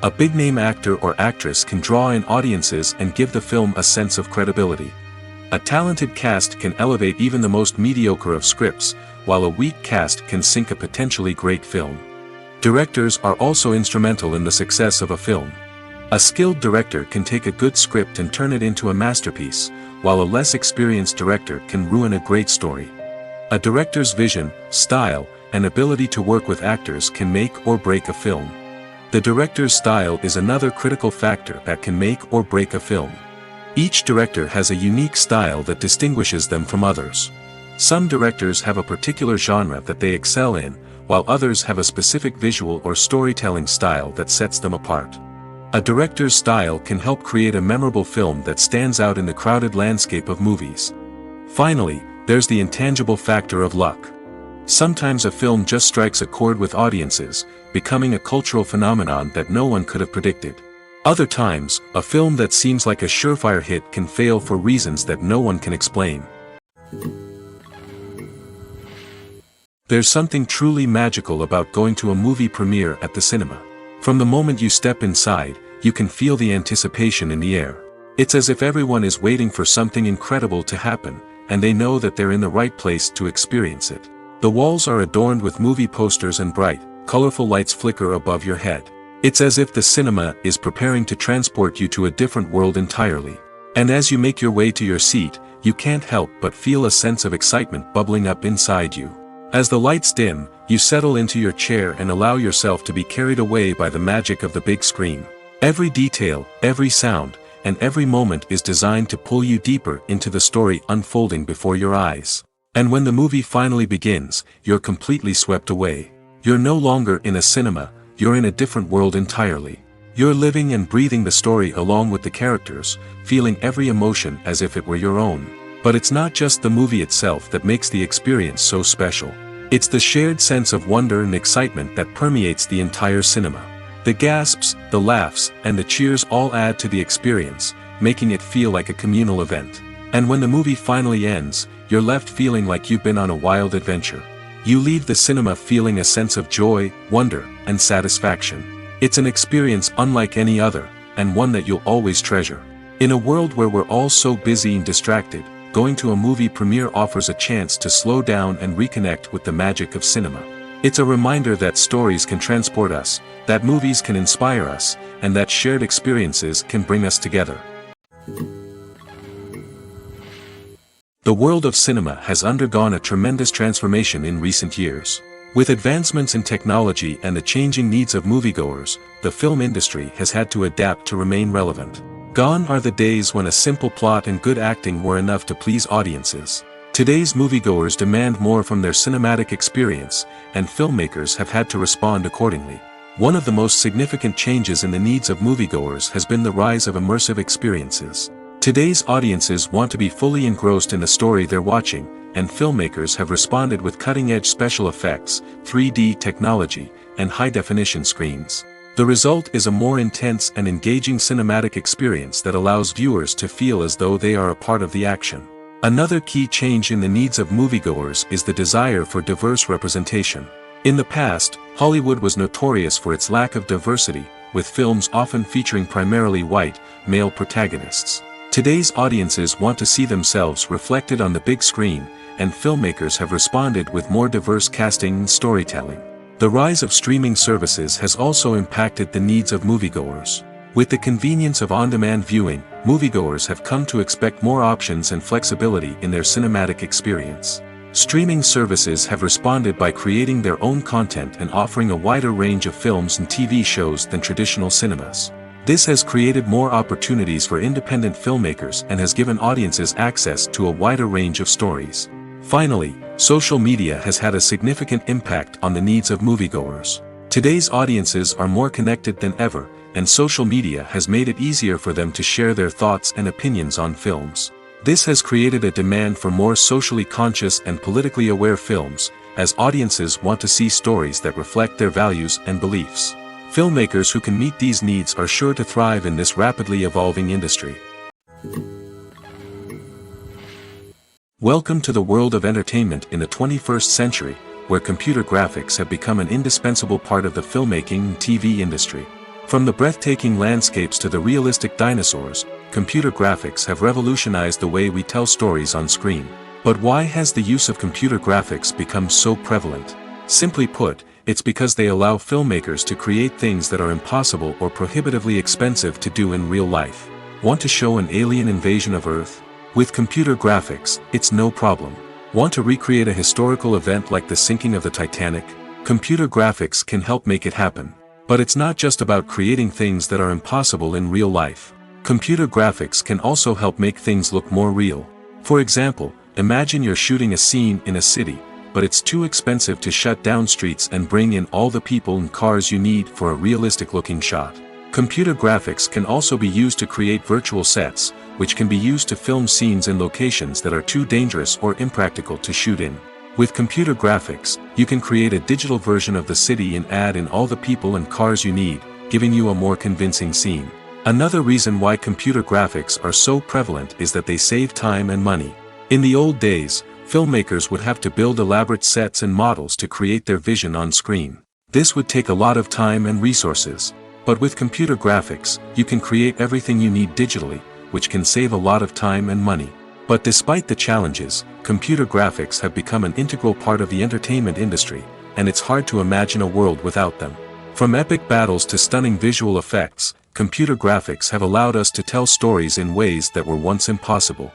A big-name actor or actress can draw in audiences and give the film a sense of credibility. A talented cast can elevate even the most mediocre of scripts, while a weak cast can sink a potentially great film. Directors are also instrumental in the success of a film. A skilled director can take a good script and turn it into a masterpiece, while a less experienced director can ruin a great story. A director's vision, style, and ability to work with actors can make or break a film. The director's style is another critical factor that can make or break a film. Each director has a unique style that distinguishes them from others. Some directors have a particular genre that they excel in, while others have a specific visual or storytelling style that sets them apart. A director's style can help create a memorable film that stands out in the crowded landscape of movies. Finally, there's the intangible factor of luck. Sometimes a film just strikes a chord with audiences, becoming a cultural phenomenon that no one could have predicted. Other times, a film that seems like a surefire hit can fail for reasons that no one can explain. There's something truly magical about going to a movie premiere at the cinema. From the moment you step inside, you can feel the anticipation in the air. It's as if everyone is waiting for something incredible to happen, and they know that they're in the right place to experience it. The walls are adorned with movie posters and bright, colorful lights flicker above your head. It's as if the cinema is preparing to transport you to a different world entirely. And as you make your way to your seat, you can't help but feel a sense of excitement bubbling up inside you. As the lights dim, you settle into your chair and allow yourself to be carried away by the magic of the big screen. Every detail, every sound, and every moment is designed to pull you deeper into the story unfolding before your eyes. And when the movie finally begins, you're completely swept away. You're no longer in a cinema, you're in a different world entirely. You're living and breathing the story along with the characters, feeling every emotion as if it were your own. But it's not just the movie itself that makes the experience so special. It's the shared sense of wonder and excitement that permeates the entire cinema. The gasps, the laughs, and the cheers all add to the experience, making it feel like a communal event. And when the movie finally ends, you're left feeling like you've been on a wild adventure. You leave the cinema feeling a sense of joy, wonder, and satisfaction. It's an experience unlike any other, and one that you'll always treasure. In a world where we're all so busy and distracted, going to a movie premiere offers a chance to slow down and reconnect with the magic of cinema. It's a reminder that stories can transport us, that movies can inspire us, and that shared experiences can bring us together. The world of cinema has undergone a tremendous transformation in recent years. With advancements in technology and the changing needs of moviegoers, the film industry has had to adapt to remain relevant. Gone are the days when a simple plot and good acting were enough to please audiences. Today's moviegoers demand more from their cinematic experience, and filmmakers have had to respond accordingly. One of the most significant changes in the needs of moviegoers has been the rise of immersive experiences. Today's audiences want to be fully engrossed in the story they're watching, and filmmakers have responded with cutting-edge special effects, 3D technology, and high-definition screens. The result is a more intense and engaging cinematic experience that allows viewers to feel as though they are a part of the action. Another key change in the needs of moviegoers is the desire for diverse representation. In the past, Hollywood was notorious for its lack of diversity, with films often featuring primarily white, male protagonists. Today's audiences want to see themselves reflected on the big screen, and filmmakers have responded with more diverse casting and storytelling. The rise of streaming services has also impacted the needs of moviegoers. With the convenience of on-demand viewing, moviegoers have come to expect more options and flexibility in their cinematic experience. Streaming services have responded by creating their own content and offering a wider range of films and TV shows than traditional cinemas. This has created more opportunities for independent filmmakers and has given audiences access to a wider range of stories. Finally, social media has had a significant impact on the needs of moviegoers. Today's audiences are more connected than ever, and social media has made it easier for them to share their thoughts and opinions on films. This has created a demand for more socially conscious and politically aware films, as audiences want to see stories that reflect their values and beliefs. Filmmakers who can meet these needs are sure to thrive in this rapidly evolving industry. Welcome to the world of entertainment in the 21st century, where computer graphics have become an indispensable part of the filmmaking and TV industry. From the breathtaking landscapes to the realistic dinosaurs, computer graphics have revolutionized the way we tell stories on screen. But why has the use of computer graphics become so prevalent? Simply put, it's because they allow filmmakers to create things that are impossible or prohibitively expensive to do in real life. Want to show an alien invasion of Earth? With computer graphics, it's no problem. Want to recreate a historical event like the sinking of the Titanic? Computer graphics can help make it happen. But it's not just about creating things that are impossible in real life. Computer graphics can also help make things look more real. For example, imagine you're shooting a scene in a city, but it's too expensive to shut down streets and bring in all the people and cars you need for a realistic-looking shot. Computer graphics can also be used to create virtual sets, which can be used to film scenes in locations that are too dangerous or impractical to shoot in. With computer graphics, you can create a digital version of the city and add in all the people and cars you need, giving you a more convincing scene. Another reason why computer graphics are so prevalent is that they save time and money. In the old days, filmmakers would have to build elaborate sets and models to create their vision on screen. This would take a lot of time and resources. But with computer graphics, you can create everything you need digitally, which can save a lot of time and money. But despite the challenges, computer graphics have become an integral part of the entertainment industry, and it's hard to imagine a world without them. From epic battles to stunning visual effects, computer graphics have allowed us to tell stories in ways that were once impossible.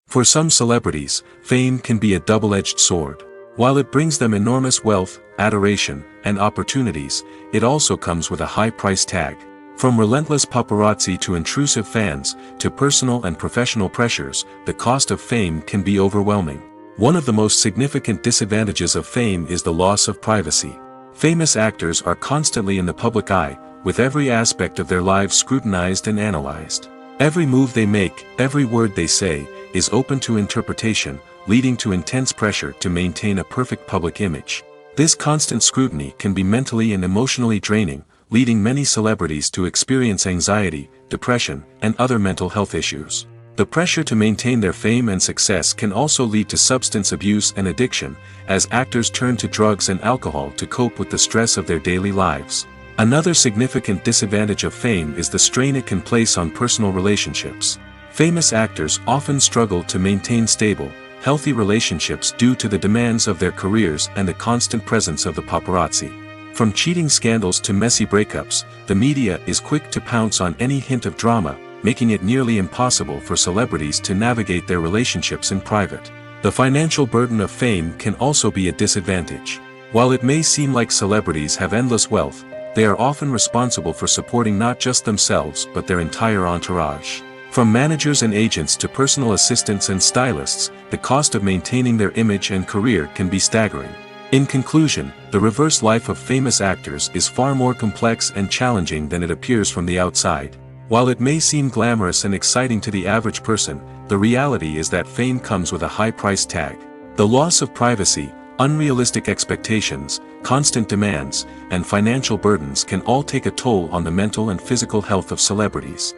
For some celebrities, fame can be a double-edged sword. While it brings them enormous wealth, adoration, and opportunities, it also comes with a high price tag. From relentless paparazzi to intrusive fans, to personal and professional pressures, the cost of fame can be overwhelming. One of the most significant disadvantages of fame is the loss of privacy. Famous actors are constantly in the public eye, with every aspect of their lives scrutinized and analyzed. Every move they make, every word they say, is open to interpretation, leading to intense pressure to maintain a perfect public image. This constant scrutiny can be mentally and emotionally draining, leading many celebrities to experience anxiety, depression, and other mental health issues. The pressure to maintain their fame and success can also lead to substance abuse and addiction, as actors turn to drugs and alcohol to cope with the stress of their daily lives. Another significant disadvantage of fame is the strain it can place on personal relationships. Famous actors often struggle to maintain stable, healthy relationships due to the demands of their careers and the constant presence of the paparazzi. From cheating scandals to messy breakups, the media is quick to pounce on any hint of drama, making it nearly impossible for celebrities to navigate their relationships in private. The financial burden of fame can also be a disadvantage. While it may seem like celebrities have endless wealth, they are often responsible for supporting not just themselves but their entire entourage. From managers and agents to personal assistants and stylists, the cost of maintaining their image and career can be staggering. In conclusion, the reverse life of famous actors is far more complex and challenging than it appears from the outside. While it may seem glamorous and exciting to the average person, the reality is that fame comes with a high price tag. The loss of privacy, unrealistic expectations, constant demands, and financial burdens can all take a toll on the mental and physical health of celebrities.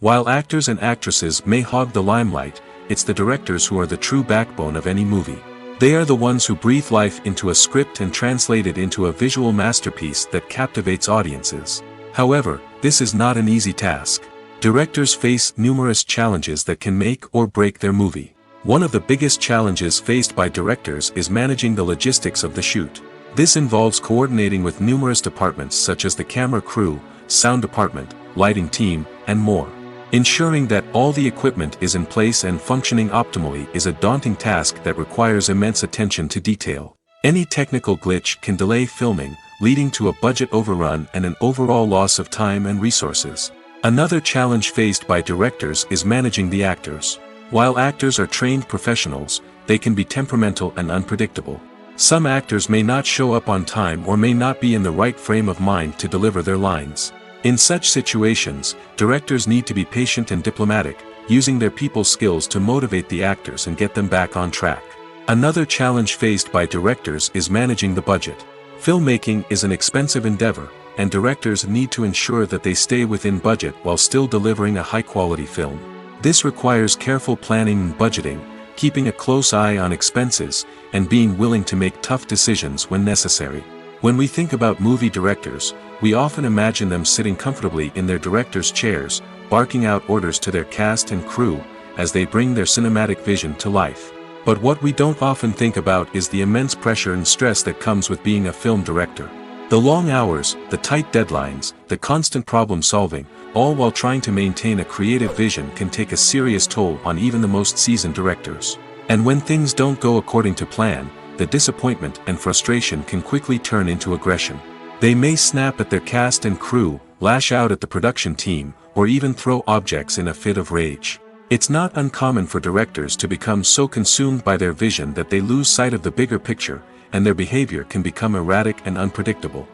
While actors and actresses may hog the limelight, it's the directors who are the true backbone of any movie. They are the ones who breathe life into a script and translate it into a visual masterpiece that captivates audiences. However, this is not an easy task. Directors face numerous challenges that can make or break their movie. One of the biggest challenges faced by directors is managing the logistics of the shoot. This involves coordinating with numerous departments such as the camera crew, sound department, lighting team, and more. Ensuring that all the equipment is in place and functioning optimally is a daunting task that requires immense attention to detail. Any technical glitch can delay filming, leading to a budget overrun and an overall loss of time and resources. Another challenge faced by directors is managing the actors. While actors are trained professionals, they can be temperamental and unpredictable. Some actors may not show up on time or may not be in the right frame of mind to deliver their lines. In such situations, directors need to be patient and diplomatic, using their people skills to motivate the actors and get them back on track. Another challenge faced by directors is managing the budget. Filmmaking is an expensive endeavor, and directors need to ensure that they stay within budget while still delivering a high-quality film. This requires careful planning and budgeting, keeping a close eye on expenses, and being willing to make tough decisions when necessary. When we think about movie directors, we often imagine them sitting comfortably in their director's chairs, barking out orders to their cast and crew, as they bring their cinematic vision to life. But what we don't often think about is the immense pressure and stress that comes with being a film director. The long hours, the tight deadlines, the constant problem solving, all while trying to maintain a creative vision can take a serious toll on even the most seasoned directors. And when things don't go according to plan, the disappointment and frustration can quickly turn into aggression. They may snap at their cast and crew, lash out at the production team, or even throw objects in a fit of rage. It's not uncommon for directors to become so consumed by their vision that they lose sight of the bigger picture, and their behavior can become erratic and unpredictable.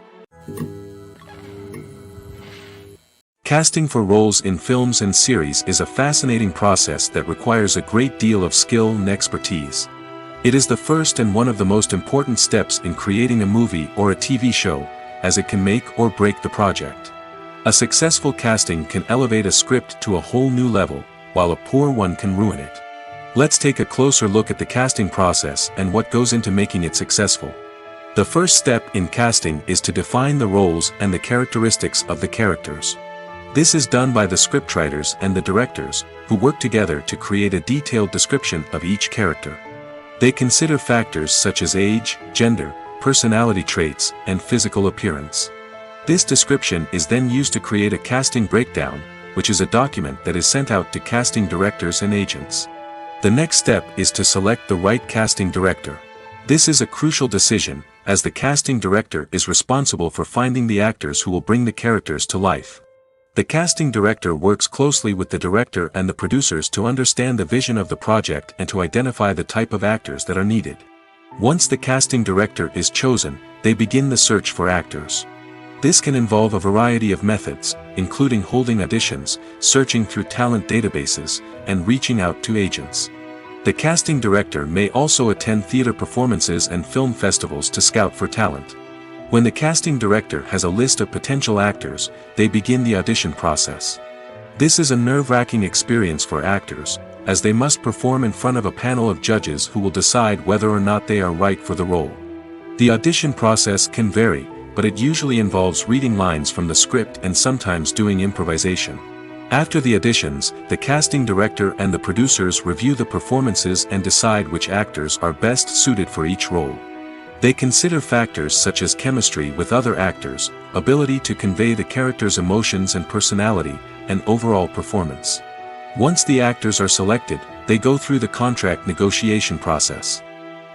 Casting for roles in films and series is a fascinating process that requires a great deal of skill and expertise. It is the first and one of the most important steps in creating a movie or a TV show, as it can make or break the project. A successful casting can elevate a script to a whole new level, while a poor one can ruin it. Let's take a closer look at the casting process and what goes into making it successful. The first step in casting is to define the roles and the characteristics of the characters. This is done by the scriptwriters and the directors, who work together to create a detailed description of each character. They consider factors such as age, gender, personality traits, and physical appearance. This description is then used to create a casting breakdown, which is a document that is sent out to casting directors and agents. The next step is to select the right casting director. This is a crucial decision, as the casting director is responsible for finding the actors who will bring the characters to life. The casting director works closely with the director and the producers to understand the vision of the project and to identify the type of actors that are needed. Once the casting director is chosen, they begin the search for actors. This can involve a variety of methods, including holding auditions, searching through talent databases, and reaching out to agents. The casting director may also attend theater performances and film festivals to scout for talent. When the casting director has a list of potential actors, they begin the audition process. This is a nerve-wracking experience for actors, as they must perform in front of a panel of judges who will decide whether or not they are right for the role. The audition process can vary, but it usually involves reading lines from the script and sometimes doing improvisation. After the auditions, the casting director and the producers review the performances and decide which actors are best suited for each role. They consider factors such as chemistry with other actors, ability to convey the character's emotions and personality, and overall performance. Once the actors are selected, they go through the contract negotiation process.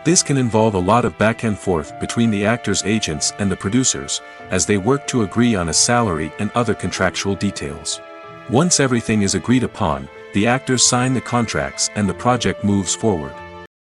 This can involve a lot of back and forth between the actors' agents and the producers, as they work to agree on a salary and other contractual details. Once everything is agreed upon, the actors sign the contracts and the project moves forward.